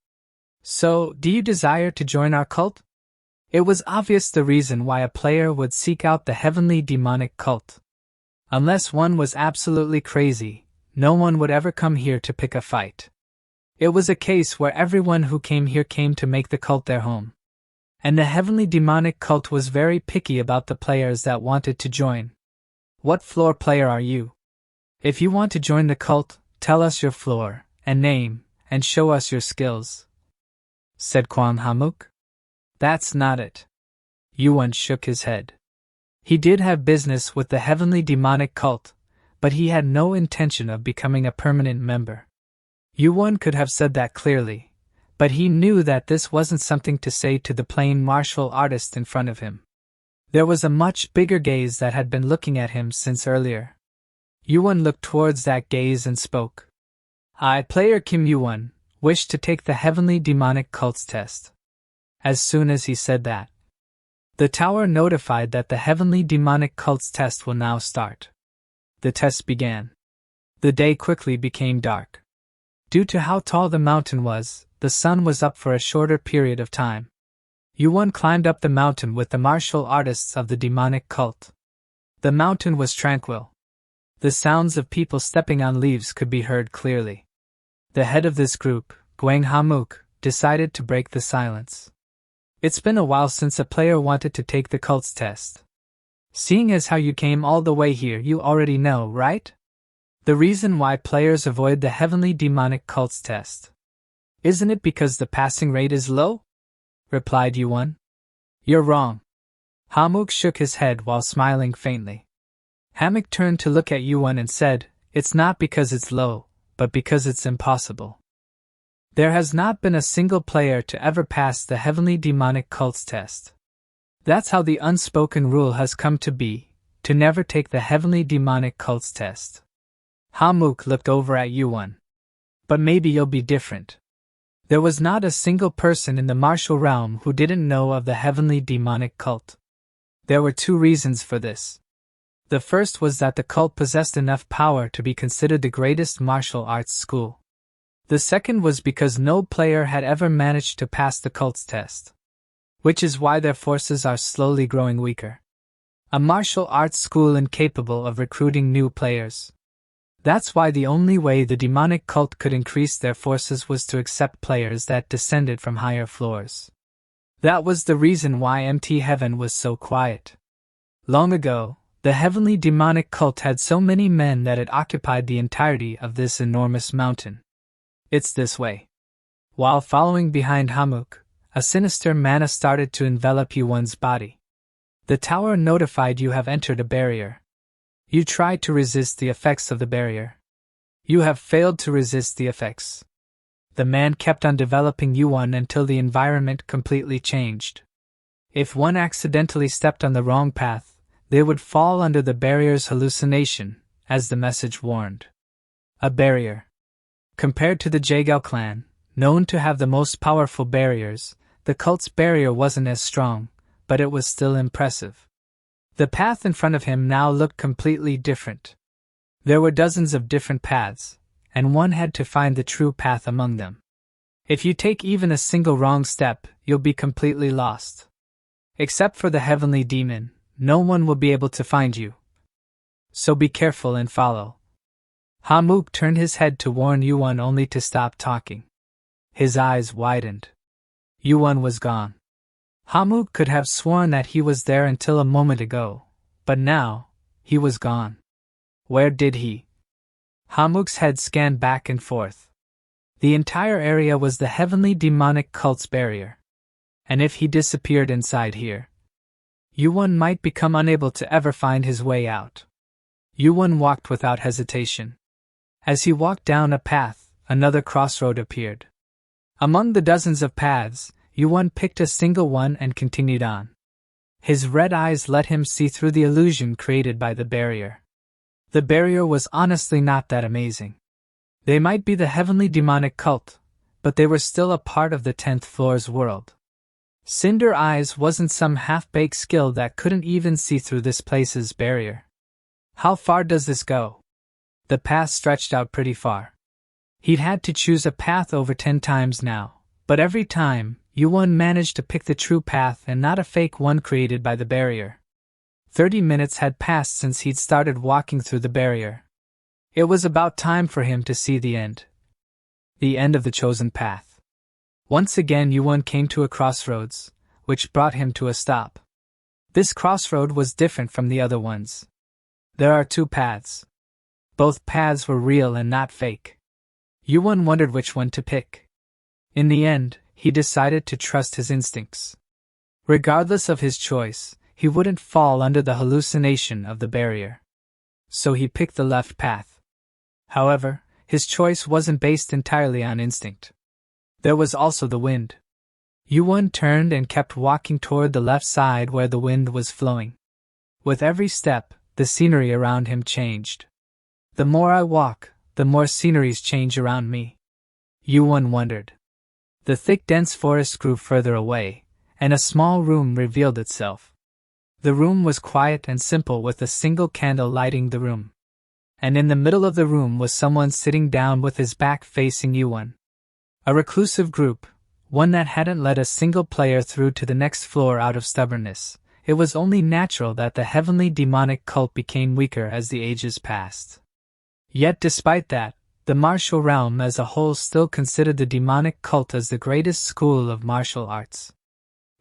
So, do you desire to join our cult? It was obvious the reason why a player would seek out the Heavenly Demonic Cult. Unless one was absolutely crazy, no one would ever come here to pick a fight. It was a case where everyone who came here came to make the cult their home. And the Heavenly Demonic Cult was very picky about the players that wanted to join. What floor player are you? If you want to join the cult, tell us your floor, and name, and show us your skills, said Kwang Hamuk. That's not it. YuWon shook his head. He did have business with the Heavenly Demonic Cult, but he had no intention of becoming a permanent member. YuWon could have said that clearly, but he knew that this wasn't something to say to the plain martial artist in front of him. There was a much bigger gaze that had been looking at him since earlier. YuWon looked towards that gaze and spoke. I, player Kim YuWon, wish to take the Heavenly Demonic Cult's test. As soon as he said that, the tower notified that the Heavenly Demonic Cult's test will now start. The test began. The day quickly became dark. Due to how tall the mountain was, the sun was up for a shorter period of time. YuWon climbed up the mountain with the martial artists of the demonic cult. The mountain was tranquil. The sounds of people stepping on leaves could be heard clearly. The head of this group, Gwaing Hamuk, decided to break the silence. It's been a while since a player wanted to take the cult's test. Seeing as how you came all the way here, you already know, right? The reason why players avoid the Heavenly Demonic Cult's test. Isn't it because the passing rate is low? Replied YuWon. You're wrong. Hamuk shook his head while smiling faintly. Hammock turned to look at YuWon and said, It's not because it's low, but because it's impossible. There has not been a single player to ever pass the Heavenly Demonic Cult's test. That's how the unspoken rule has come to be, to never take the Heavenly Demonic Cult's test. Hamuk looked over at YuWon. But maybe you'll be different. There was not a single person in the martial realm who didn't know of the Heavenly Demonic Cult. There were two reasons for this. The first was that the cult possessed enough power to be considered the greatest martial arts school. The second was because no player had ever managed to pass the cult's test, which is why their forces are slowly growing weaker. A martial arts school incapable of recruiting new players. That's why the only way the demonic cult could increase their forces was to accept players that descended from higher floors. That was the reason why empty heaven was so quiet. Long ago, the heavenly demonic cult had so many men that it occupied the entirety of this enormous mountain. It's this way. While following behind Hamuk, a sinister mana started to envelop YuWon's body. The tower notified you have entered a barrier. You tried to resist the effects of the barrier. You have failed to resist the effects. The man kept on developing YuWon until the environment completely changed. If one accidentally stepped on the wrong path, they would fall under the barrier's hallucination, as the message warned. A barrier. Compared to the Jaegao clan, known to have the most powerful barriers, the cult's barrier wasn't as strong, but it was still impressive. The path in front of him now looked completely different. There were dozens of different paths, and one had to find the true path among them. If you take even a single wrong step, you'll be completely lost. Except for the heavenly demon, no one will be able to find you. So be careful and follow. Hamuk turned his head to warn YuWon only to stop talking. His eyes widened. YuWon was gone. Hamuk could have sworn that he was there until a moment ago, but now, he was gone. Where did he? Hamuk's head scanned back and forth. The entire area was the heavenly demonic cult's barrier. And if he disappeared inside here, YuWon might become unable to ever find his way out. YuWon walked without hesitation. As he walked down a path, another crossroad appeared. Among the dozens of paths, YuWon picked a single one and continued on. His red eyes let him see through the illusion created by the barrier. The barrier was honestly not that amazing. They might be the heavenly demonic cult, but they were still a part of the 10th floor's world. Cinder Eyes wasn't some half-baked skill that couldn't even see through this place's barrier. How far does this go? The path stretched out pretty far. He'd had to choose a path over 10 times now, but every time, YuWon managed to pick the true path and not a fake one created by the barrier. 30 minutes had passed since he'd started walking through the barrier. It was about time for him to see the end. The end of the chosen path. Once again YuWon came to a crossroads, which brought him to a stop. This crossroad was different from the other ones. There are 2 paths. Both paths were real and not fake. YuWon wondered which one to pick. In the end, he decided to trust his instincts. Regardless of his choice, he wouldn't fall under the hallucination of the barrier. So he picked the left path. However, his choice wasn't based entirely on instinct. There was also the wind. YuWon turned and kept walking toward the left side where the wind was flowing. With every step, the scenery around him changed. The more I walk, the more sceneries change around me. YuWon wondered. The thick dense forest grew further away, and a small room revealed itself. The room was quiet and simple with a single candle lighting the room. And in the middle of the room was someone sitting down with his back facing YuWon. A reclusive group, one that hadn't let a single player through to the next floor out of stubbornness. It was only natural that the heavenly demonic cult became weaker as the ages passed. Yet despite that, the martial realm as a whole still considered the demonic cult as the greatest school of martial arts.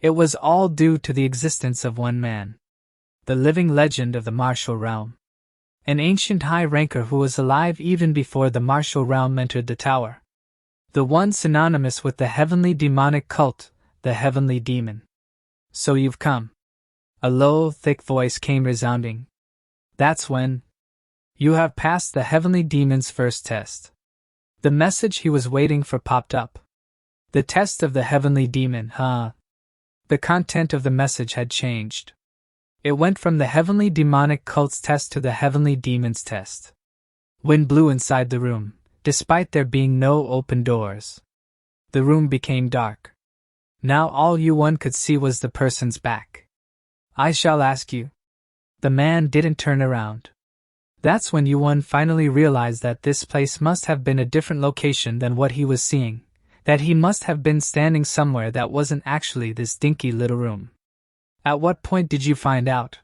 It was all due to the existence of one man. The living legend of the martial realm. An ancient high-ranker who was alive even before the martial realm entered the tower. The one synonymous with the heavenly demonic cult, the heavenly demon. So you've come. A low, thick voice came resounding. That's when. You have passed the heavenly demon's first test. The message he was waiting for popped up. The test of the heavenly demon, huh? The content of the message had changed. It went from the heavenly demonic cult's test to the heavenly demon's test. Wind blew inside the room, despite there being no open doors. The room became dark. Now all YuWon could see was the person's back. I shall ask you. The man didn't turn around. That's when YuWon finally realized that this place must have been a different location than what he was seeing, that he must have been standing somewhere that wasn't actually this dinky little room. At what point did you find out?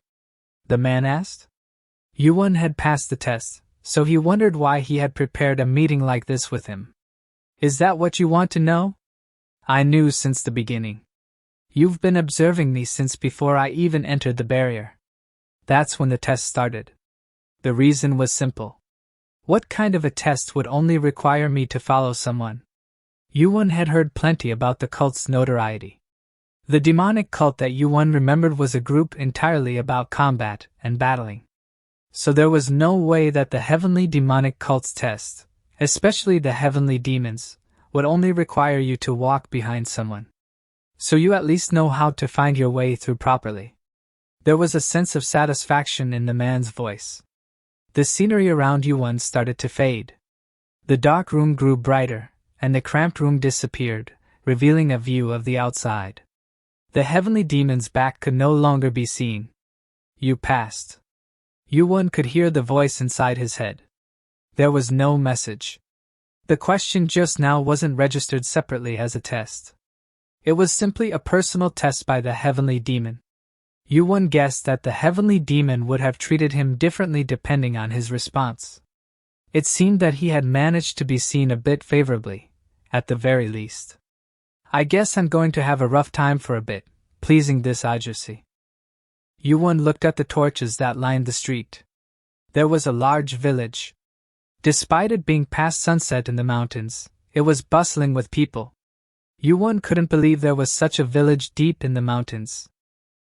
The man asked. YuWon had passed the test, so he wondered why he had prepared a meeting like this with him. Is that what you want to know? I knew since the beginning. You've been observing me since before I even entered the barrier. That's when the test started. The reason was simple. What kind of a test would only require me to follow someone? YuWon had heard plenty about the cult's notoriety. The demonic cult that YuWon remembered was a group entirely about combat and battling. So there was no way that the heavenly demonic cult's test, especially the heavenly demons, would only require you to walk behind someone. So you at least know how to find your way through properly. There was a sense of satisfaction in the man's voice. The scenery around YuWon started to fade. The dark room grew brighter, and the cramped room disappeared, revealing a view of the outside. The heavenly demon's back could no longer be seen. You passed. YuWon could hear the voice inside his head. There was no message. The question just now wasn't registered separately as a test. It was simply a personal test by the heavenly demon. YuWon guessed that the heavenly demon would have treated him differently depending on his response. It seemed that he had managed to be seen a bit favorably, at the very least. I guess I'm going to have a rough time for a bit, pleasing this Odyssey. YuWon looked at the torches that lined the street. There was a large village. Despite it being past sunset in the mountains, it was bustling with people. YuWon couldn't believe there was such a village deep in the mountains.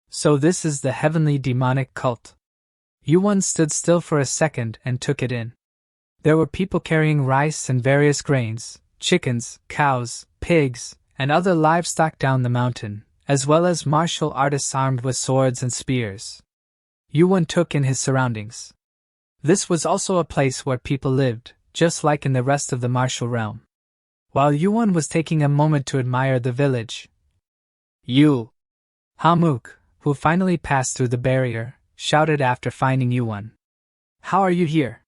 So this is the heavenly demonic cult. YuWon stood still for a second and took it in. There were people carrying rice and various grains, chickens, cows, pigs, and other livestock down the mountain, as well as martial artists armed with swords and spears. YuWon took in his surroundings. This was also a place where people lived, just like in the rest of the martial realm. While YuWon was taking a moment to admire the village, Hamuk, who finally passed through the barrier, shouted after finding YuWon. How are you here?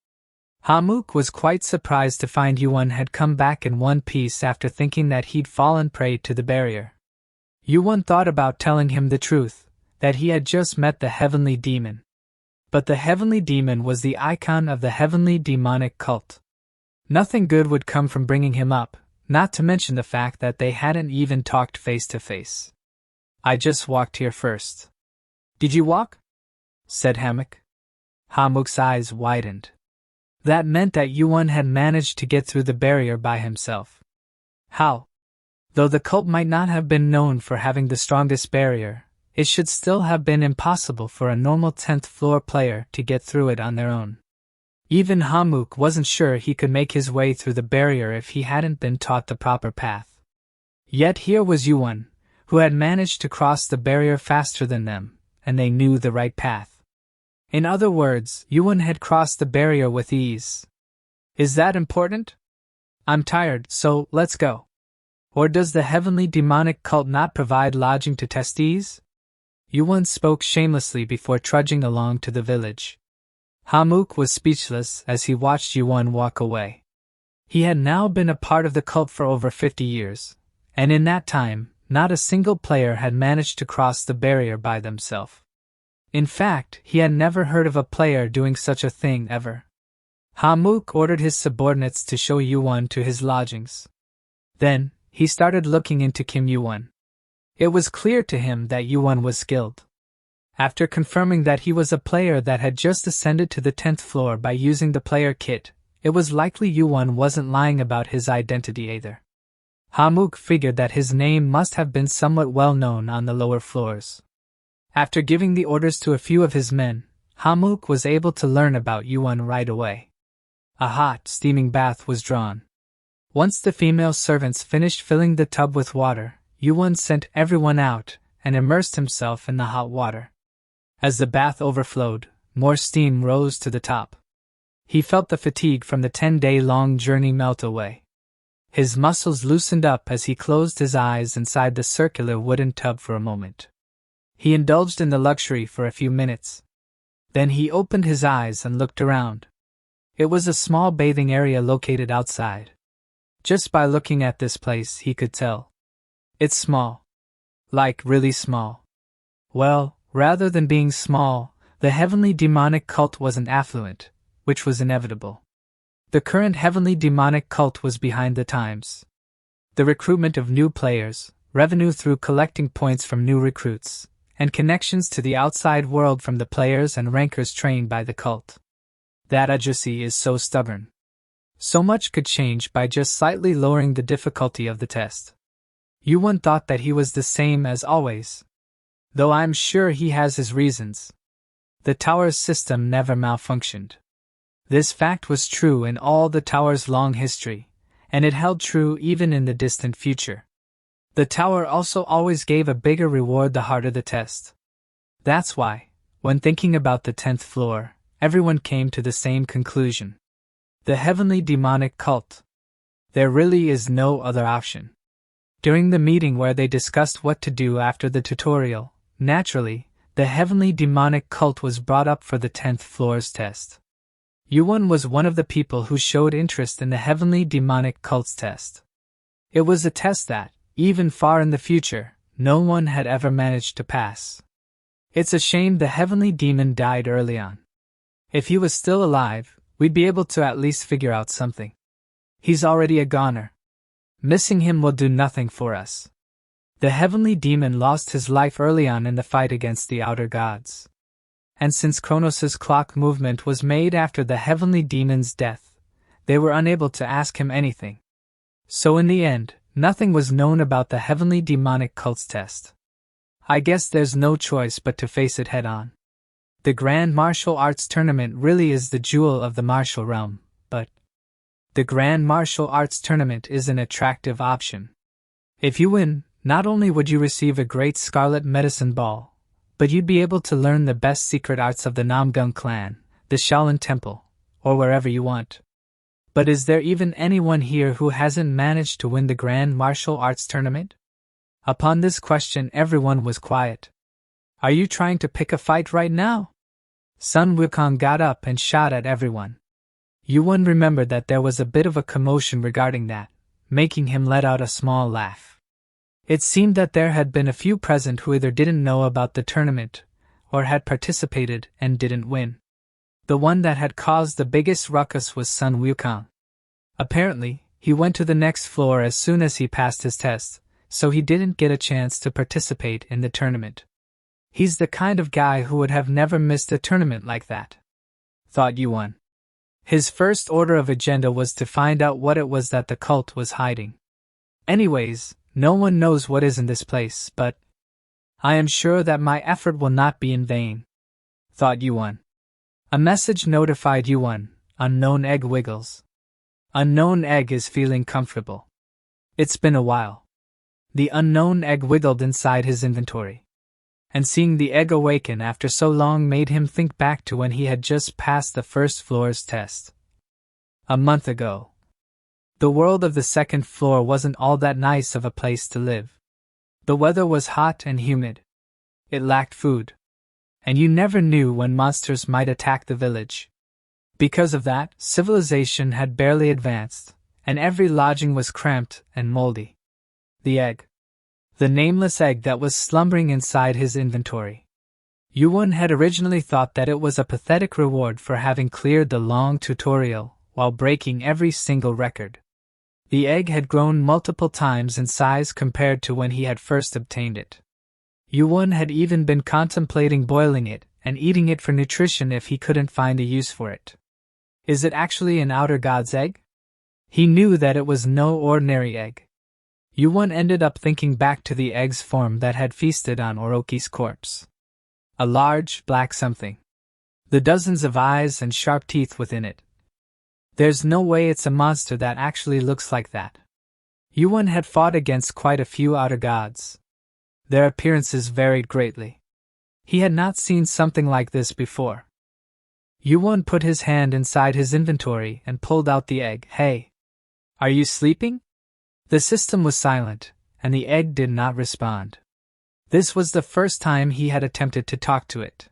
Hamuk was quite surprised to find YuWon had come back in one piece after thinking that he'd fallen prey to the barrier. YuWon thought about telling him the truth, that he had just met the heavenly demon. But the heavenly demon was the icon of the heavenly demonic cult. Nothing good would come from bringing him up, not to mention the fact that they hadn't even talked face to face. I just walked here first. Did you walk? Said Hamuk. Hamuk's eyes widened. That meant that YuWon had managed to get through the barrier by himself. How? Though the cult might not have been known for having the strongest barrier, it should still have been impossible for a normal 10th floor player to get through it on their own. Even Hamuk wasn't sure he could make his way through the barrier if he hadn't been taught the proper path. Yet here was YuWon, who had managed to cross the barrier faster than them, and they knew the right path. In other words, YuWon had crossed the barrier with ease. Is that important? I'm tired, so let's go. Or does the heavenly demonic cult not provide lodging to testees? YuWon spoke shamelessly before trudging along to the village. Hamuk was speechless as he watched YuWon walk away. He had now been a part of the cult for over 50 years, and in that time, not a single player had managed to cross the barrier by themselves. In fact, he had never heard of a player doing such a thing ever. Hamuk ordered his subordinates to show YuWon to his lodgings. Then, he started looking into YuWon. It was clear to him that YuWon was skilled. After confirming that he was a player that had just ascended to the 10th floor by using the player kit, it was likely YuWon wasn't lying about his identity either. Hamuk figured that his name must have been somewhat well known on the lower floors. After giving the orders to a few of his men, Hamuk was able to learn about YuWon right away. A hot, steaming bath was drawn. Once the female servants finished filling the tub with water, YuWon sent everyone out and immersed himself in the hot water. As the bath overflowed, more steam rose to the top. He felt the fatigue from the 10-day-long journey melt away. His muscles loosened up as he closed his eyes inside the circular wooden tub for a moment. He indulged in the luxury for a few minutes. Then he opened his eyes and looked around. It was a small bathing area located outside. Just by looking at this place, he could tell. It's small. Like, really small. Well, rather than being small, the heavenly demonic cult wasn't affluent, which was inevitable. The current heavenly demonic cult was behind the times. The recruitment of new players, revenue through collecting points from new recruits, and connections to the outside world from the players and rankers trained by the cult. That Odyssey is so stubborn. So much could change by just slightly lowering the difficulty of the test. YuWon thought that he was the same as always. Though I'm sure he has his reasons. The tower's system never malfunctioned. This fact was true in all the tower's long history, and it held true even in the distant future. The tower also always gave a bigger reward the harder the test. That's why, when thinking about the 10th floor, everyone came to the same conclusion. The heavenly demonic cult. There really is no other option. During the meeting where they discussed what to do after the tutorial, naturally, the heavenly demonic cult was brought up for the 10th floor's test. YuWon was one of the people who showed interest in the heavenly demonic cult's test. It was a test that, even far in the future, no one had ever managed to pass. It's a shame the heavenly demon died early on. If he was still alive, we'd be able to at least figure out something. He's already a goner. Missing him will do nothing for us. The heavenly demon lost his life early on in the fight against the outer gods. And since Chronos' clock movement was made after the heavenly demon's death, they were unable to ask him anything. So in the end, nothing was known about the heavenly demonic cult's test. I guess there's no choice but to face it head on. The Grand Martial Arts Tournament really is the jewel of the martial realm, but the Grand Martial Arts Tournament is an attractive option. If you win, not only would you receive a great Scarlet Medicine Ball, but you'd be able to learn the best secret arts of the Namgung clan, the Shaolin Temple, or wherever you want. But is there even anyone here who hasn't managed to win the Grand Martial Arts Tournament? Upon this question, everyone was quiet. Are you trying to pick a fight right now? Sun Wukong got up and shot at everyone. YuWon remembered that there was a bit of a commotion regarding that, making him let out a small laugh. It seemed that there had been a few present who either didn't know about the tournament, or had participated and didn't win. The one that had caused the biggest ruckus was Sun Wukong. Apparently, he went to the next floor as soon as he passed his test, so he didn't get a chance to participate in the tournament. He's the kind of guy who would have never missed a tournament like that, thought YuWon. His first order of agenda was to find out what it was that the cult was hiding. Anyways, no one knows what is in this place, but I am sure that my effort will not be in vain, thought YuWon. A message notified YuWon, Unknown Egg wiggles. Unknown Egg is feeling comfortable. It's been a while. The Unknown Egg wiggled inside his inventory. And seeing the egg awaken after so long made him think back to when he had just passed the first floor's test. A month ago. The world of the second floor wasn't all that nice of a place to live. The weather was hot and humid. It lacked food. And you never knew when monsters might attack the village. Because of that, civilization had barely advanced, and every lodging was cramped and moldy. The egg. The nameless egg that was slumbering inside his inventory. YuWon had originally thought that it was a pathetic reward for having cleared the long tutorial while breaking every single record. The egg had grown multiple times in size compared to when he had first obtained it. YuWon had even been contemplating boiling it and eating it for nutrition if he couldn't find a use for it. Is it actually an outer god's egg? He knew that it was no ordinary egg. YuWon ended up thinking back to the egg's form that had feasted on Orochi's corpse. A large, black something. The dozens of eyes and sharp teeth within it. There's no way it's a monster that actually looks like that. YuWon had fought against quite a few outer gods. Their appearances varied greatly. He had not seen something like this before. YuWon put his hand inside his inventory and pulled out the egg. Hey! Are you sleeping? The system was silent, and the egg did not respond. This was the first time he had attempted to talk to it.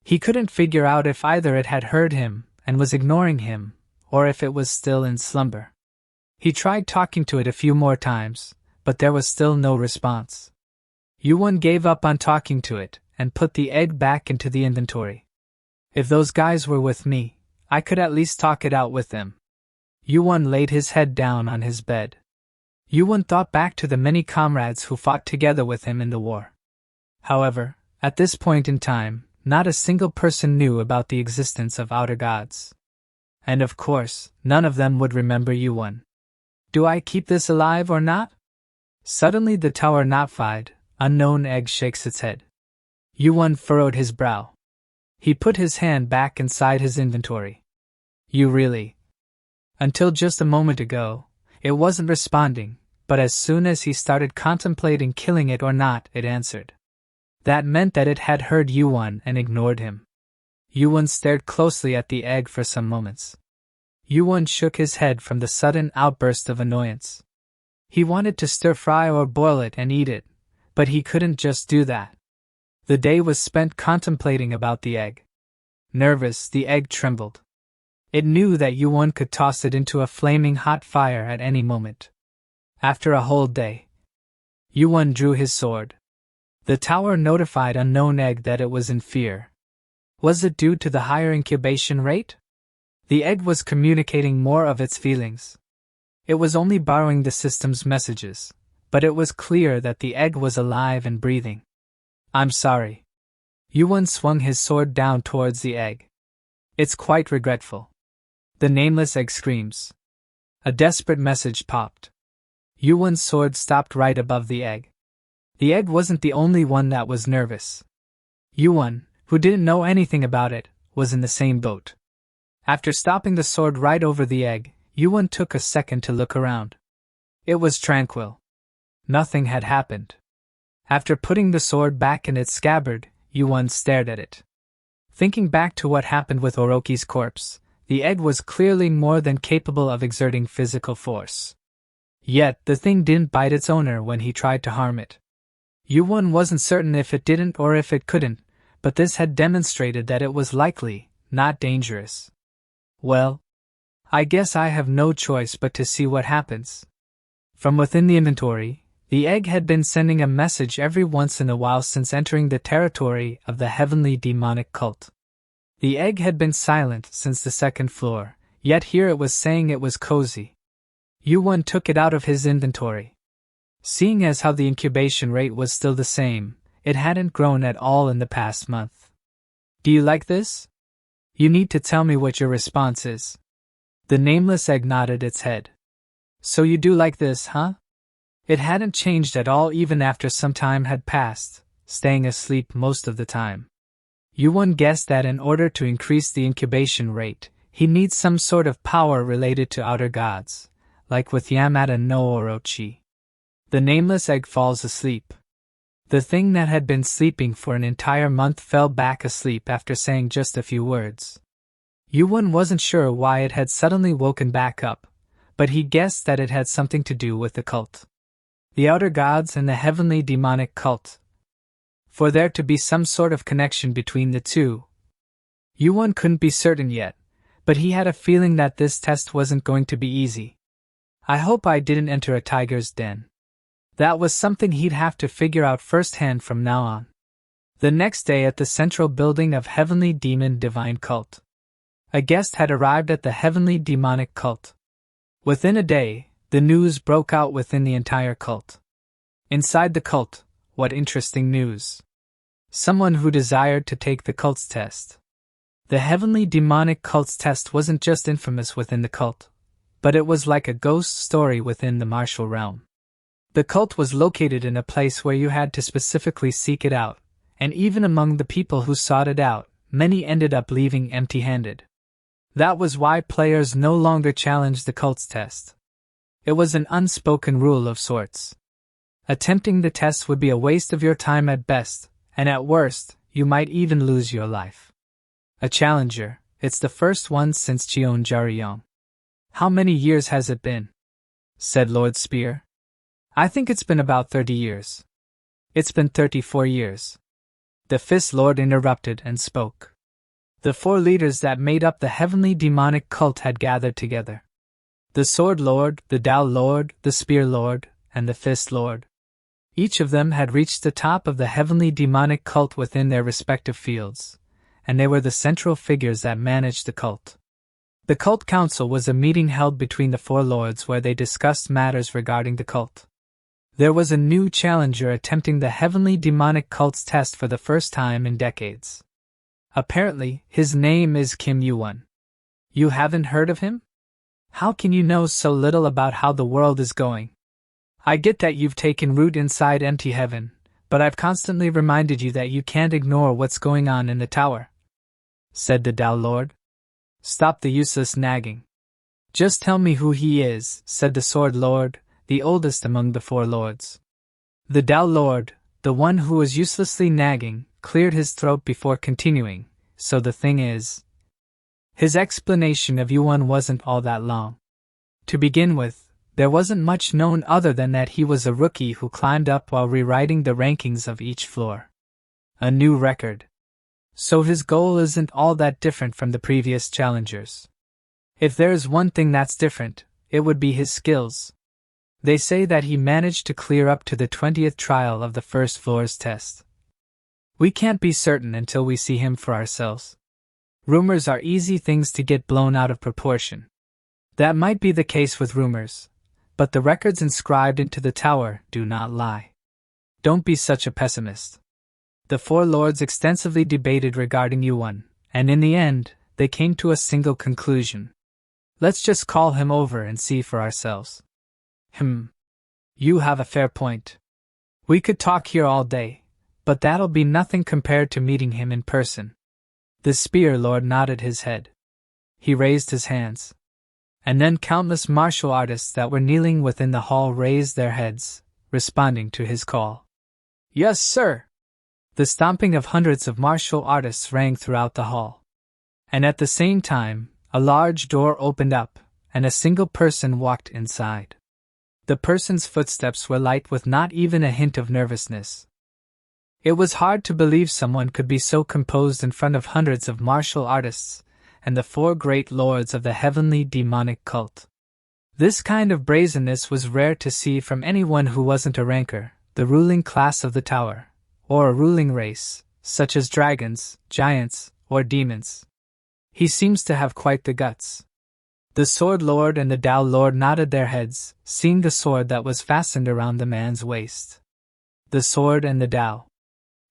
He couldn't figure out if either it had heard him and was ignoring him, or if it was still in slumber. He tried talking to it a few more times, but there was still no response. YuWon gave up on talking to it and put the egg back into the inventory. If those guys were with me, I could at least talk it out with them. YuWon laid his head down on his bed. YuWon thought back to the many comrades who fought together with him in the war. However, at this point in time, not a single person knew about the existence of outer gods. And of course, none of them would remember YuWon. Do I keep this alive or not? Suddenly the tower notified, unknown egg shakes its head. YuWon furrowed his brow. He put his hand back inside his inventory. You really? Until just a moment ago, it wasn't responding, but as soon as he started contemplating killing it or not, it answered. That meant that it had heard YuWon and ignored him. YuWon stared closely at the egg for some moments. YuWon shook his head from the sudden outburst of annoyance. He wanted to stir-fry or boil it and eat it, but he couldn't just do that. The day was spent contemplating about the egg. Nervous, the egg trembled. It knew that YuWon could toss it into a flaming hot fire at any moment. After a whole day, YuWon drew his sword. The tower notified unknown egg that it was in fear. Was it due to the higher incubation rate? The egg was communicating more of its feelings. It was only borrowing the system's messages, but it was clear that the egg was alive and breathing. I'm sorry. YuWon swung his sword down towards the egg. It's quite regretful. The nameless egg screams. A desperate message popped. YuWon's sword stopped right above the egg. The egg wasn't the only one that was nervous. YuWon, who didn't know anything about it, was in the same boat. After stopping the sword right over the egg, YuWon took a second to look around. It was tranquil. Nothing had happened. After putting the sword back in its scabbard, YuWon stared at it. Thinking back to what happened with Orochi's corpse, the egg was clearly more than capable of exerting physical force. Yet, the thing didn't bite its owner when he tried to harm it. YuWon wasn't certain if it didn't or if it couldn't, but this had demonstrated that it was likely not dangerous. Well, I guess I have no choice but to see what happens. From within the inventory, the egg had been sending a message every once in a while since entering the territory of the heavenly demonic cult. The egg had been silent since the second floor, yet here it was saying it was cozy. YuWon took it out of his inventory. Seeing as how the incubation rate was still the same, it hadn't grown at all in the past month. Do you like this? You need to tell me what your response is. The nameless egg nodded its head. So you do like this, huh? It hadn't changed at all even after some time had passed, staying asleep most of the time. YuWon guessed that in order to increase the incubation rate, he needs some sort of power related to outer gods, like with Yamada no Orochi. The nameless egg falls asleep. The thing that had been sleeping for an entire month fell back asleep after saying just a few words. YuWon wasn't sure why it had suddenly woken back up, but he guessed that it had something to do with the cult. The outer gods and the heavenly demonic cult. For there to be some sort of connection between the two. YuWon couldn't be certain yet, but he had a feeling that this test wasn't going to be easy. I hope I didn't enter a tiger's den. That was something he'd have to figure out firsthand from now on. The next day at the central building of Heavenly Demon Divine Cult. A guest had arrived at the Heavenly Demonic Cult. Within a day, the news broke out within the entire cult. Inside the cult, what interesting news. Someone who desired to take the cult's test. The Heavenly Demonic Cult's test wasn't just infamous within the cult, but it was like a ghost story within the martial realm. The cult was located in a place where you had to specifically seek it out, and even among the people who sought it out, many ended up leaving empty-handed. That was why players no longer challenged the cult's test. It was an unspoken rule of sorts. Attempting the test would be a waste of your time at best, and at worst, you might even lose your life. A challenger, it's the first one since Cheon Jaryeong. How many years has it been? Said Lord Spear. I think it's been about 30 years. It's been 34 years. The Fist Lord interrupted and spoke. The 4 leaders that made up the heavenly demonic cult had gathered together. The Sword Lord, the Tao Lord, the Spear Lord, and the Fist Lord. Each of them had reached the top of the heavenly demonic cult within their respective fields, and they were the central figures that managed the cult. The cult council was a meeting held between the 4 lords where they discussed matters regarding the cult. There was a new challenger attempting the heavenly demonic cult's test for the first time in decades. Apparently, his name is Kim YuWon. You haven't heard of him? How can you know so little about how the world is going? I get that you've taken root inside empty heaven, but I've constantly reminded you that you can't ignore what's going on in the tower, said the Tao Lord. Stop the useless nagging. Just tell me who he is, said the Sword Lord, the oldest among the 4 lords. The Tao Lord, the one who was uselessly nagging, cleared his throat before continuing, so the thing is. His explanation of YuWon wasn't all that long. To begin with, there wasn't much known other than that he was a rookie who climbed up while rewriting the rankings of each floor. A new record. So his goal isn't all that different from the previous challengers. If there's one thing that's different, it would be his skills. They say that he managed to clear up to the 20th trial of the first floor's test. We can't be certain until we see him for ourselves. Rumors are easy things to get blown out of proportion. That might be the case with rumors, but the records inscribed into the tower do not lie. Don't be such a pessimist. The 4 lords extensively debated regarding YuWon, and in the end, they came to a single conclusion. Let's just call him over and see for ourselves. You have a fair point. We could talk here all day, but that'll be nothing compared to meeting him in person. The Spear Lord nodded his head. He raised his hands. And then countless martial artists that were kneeling within the hall raised their heads, responding to his call. Yes, sir! The stomping of hundreds of martial artists rang throughout the hall. And at the same time, a large door opened up, and a single person walked inside. The person's footsteps were light with not even a hint of nervousness. It was hard to believe someone could be so composed in front of hundreds of martial artists, and the 4 great lords of the heavenly demonic cult. This kind of brazenness was rare to see from anyone who wasn't a ranker, the ruling class of the tower, or a ruling race, such as dragons, giants, or demons. He seems to have quite the guts. The Sword Lord and the Tao Lord nodded their heads, seeing the sword that was fastened around the man's waist. The sword and the Tao.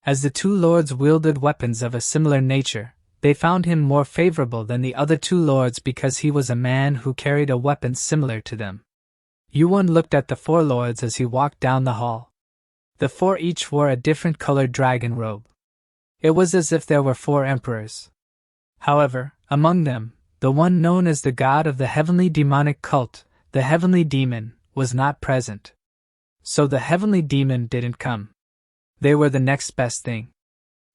As the 2 lords wielded weapons of a similar nature, they found him more favorable than the other 2 lords because he was a man who carried a weapon similar to them. YuWon looked at the 4 lords as he walked down the hall. The 4 each wore a different colored dragon robe. It was as if there were 4 emperors. However, among them, the one known as the god of the heavenly demonic cult, the heavenly demon, was not present. So the heavenly demon didn't come. They were the next best thing.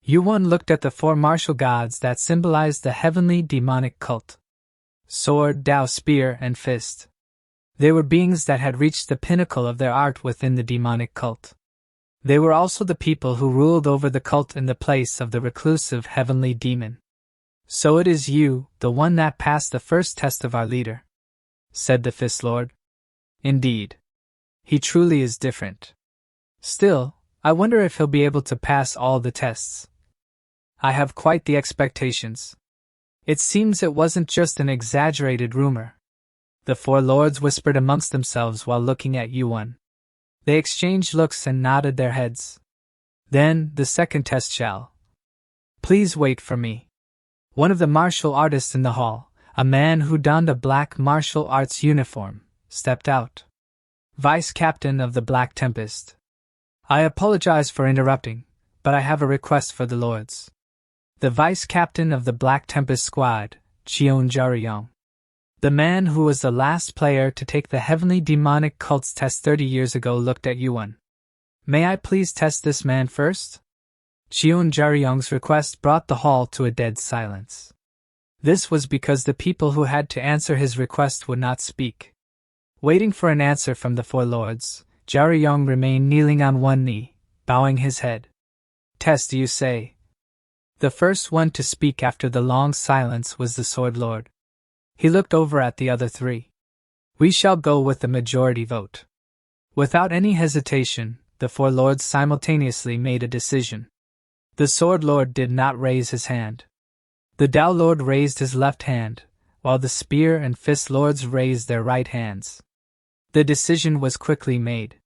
YuWon looked at the 4 martial gods that symbolized the heavenly demonic cult. Sword, Tao, spear, and fist. They were beings that had reached the pinnacle of their art within the demonic cult. They were also the people who ruled over the cult in the place of the reclusive heavenly demon. So it is you, the one that passed the first test of our leader, said the Fist Lord. Indeed. He truly is different. Still, I wonder if he'll be able to pass all the tests. I have quite the expectations. It seems it wasn't just an exaggerated rumor. The 4 lords whispered amongst themselves while looking at YuWon. They exchanged looks and nodded their heads. Then, the second test shall. Please wait for me. One of the martial artists in the hall, a man who donned a black martial arts uniform, stepped out. Vice Captain of the Black Tempest. I apologize for interrupting, but I have a request for the lords. The Vice Captain of the Black Tempest squad, Cheon Jaryong. The man who was the last player to take the heavenly demonic cult's test 30 years ago looked at YuWon. May I please test this man first? Cheon Jaryong's request brought the hall to a dead silence. This was because the people who had to answer his request would not speak. Waiting for an answer from the 4 lords, Jaryong remained kneeling on one knee, bowing his head. Test, you say? The first one to speak after the long silence was the Sword Lord. He looked over at the other three. We shall go with the majority vote. Without any hesitation, the four lords simultaneously made a decision. The Sword Lord did not raise his hand. The Tao Lord raised his left hand, while the Spear and Fist Lords raised their right hands. The decision was quickly made.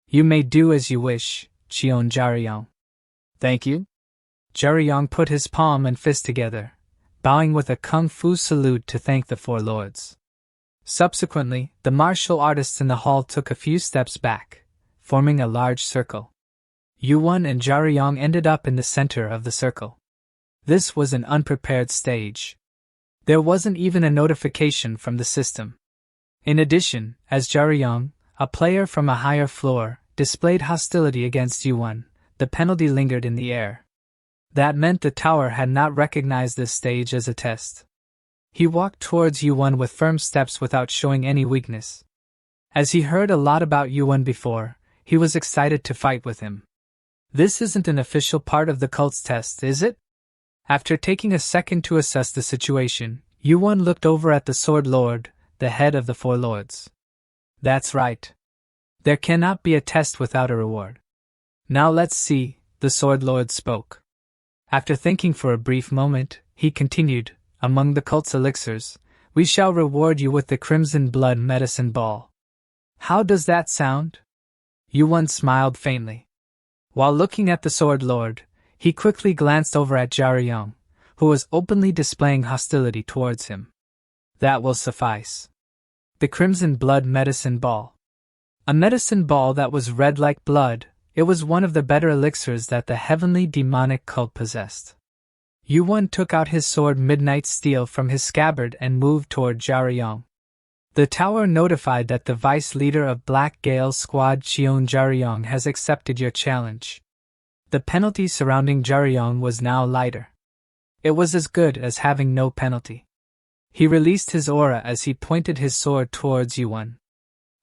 You may do as you wish, Cheon Jaryong. Thank you. Jaryong put his palm and fist together, bowing with a kung fu salute to thank the four lords. Subsequently, the martial artists in the hall took a few steps back, forming a large circle. YuWon and Jaryong ended up in the center of the circle. This was an unprepared stage. There wasn't even a notification from the system. In addition, as Jaryong, a player from a higher floor, displayed hostility against YuWon, the penalty lingered in the air. That meant the tower had not recognized this stage as a test. He walked towards YuWon with firm steps without showing any weakness. As he heard a lot about YuWon before, he was excited to fight with him. This isn't an official part of the cult's test, is it? After taking a second to assess the situation, YuWon looked over at the Sword Lord, the head of the four lords. That's right. There cannot be a test without a reward. Now let's see, the Sword Lord spoke. After thinking for a brief moment, he continued, among the cult's elixirs, we shall reward you with the Crimson Blood Medicine Ball. How does that sound? YuWon smiled faintly. While looking at the Sword Lord, he quickly glanced over at Jaryong, who was openly displaying hostility towards him. That will suffice. The Crimson Blood Medicine Ball. A medicine ball that was red like blood, it was one of the better elixirs that the heavenly demonic cult possessed. YuWon took out his sword Midnight Steel from his scabbard and moved toward Jaryong. The tower notified that the vice leader of Black Gale's squad Cheon Jaryong has accepted your challenge. The penalty surrounding Jaryong was now lighter. It was as good as having no penalty. He released his aura as he pointed his sword towards YuWon.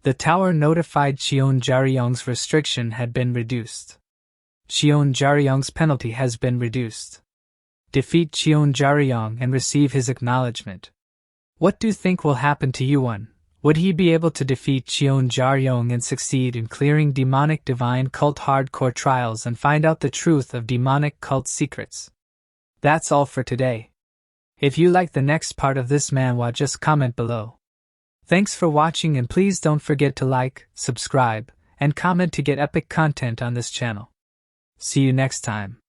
The tower notified Cheon Jaryong's restriction had been reduced. Cheon Jaryong's penalty has been reduced. Defeat Cheon Jaryong and receive his acknowledgement. What do you think will happen to YuWon? Would he be able to defeat Cheon Jaryong and succeed in clearing demonic divine cult hardcore trials and find out the truth of demonic cult secrets? That's all for today. If you like the next part of this manhwa, just comment below. Thanks for watching, and please don't forget to like, subscribe, and comment to get epic content on this channel. See you next time.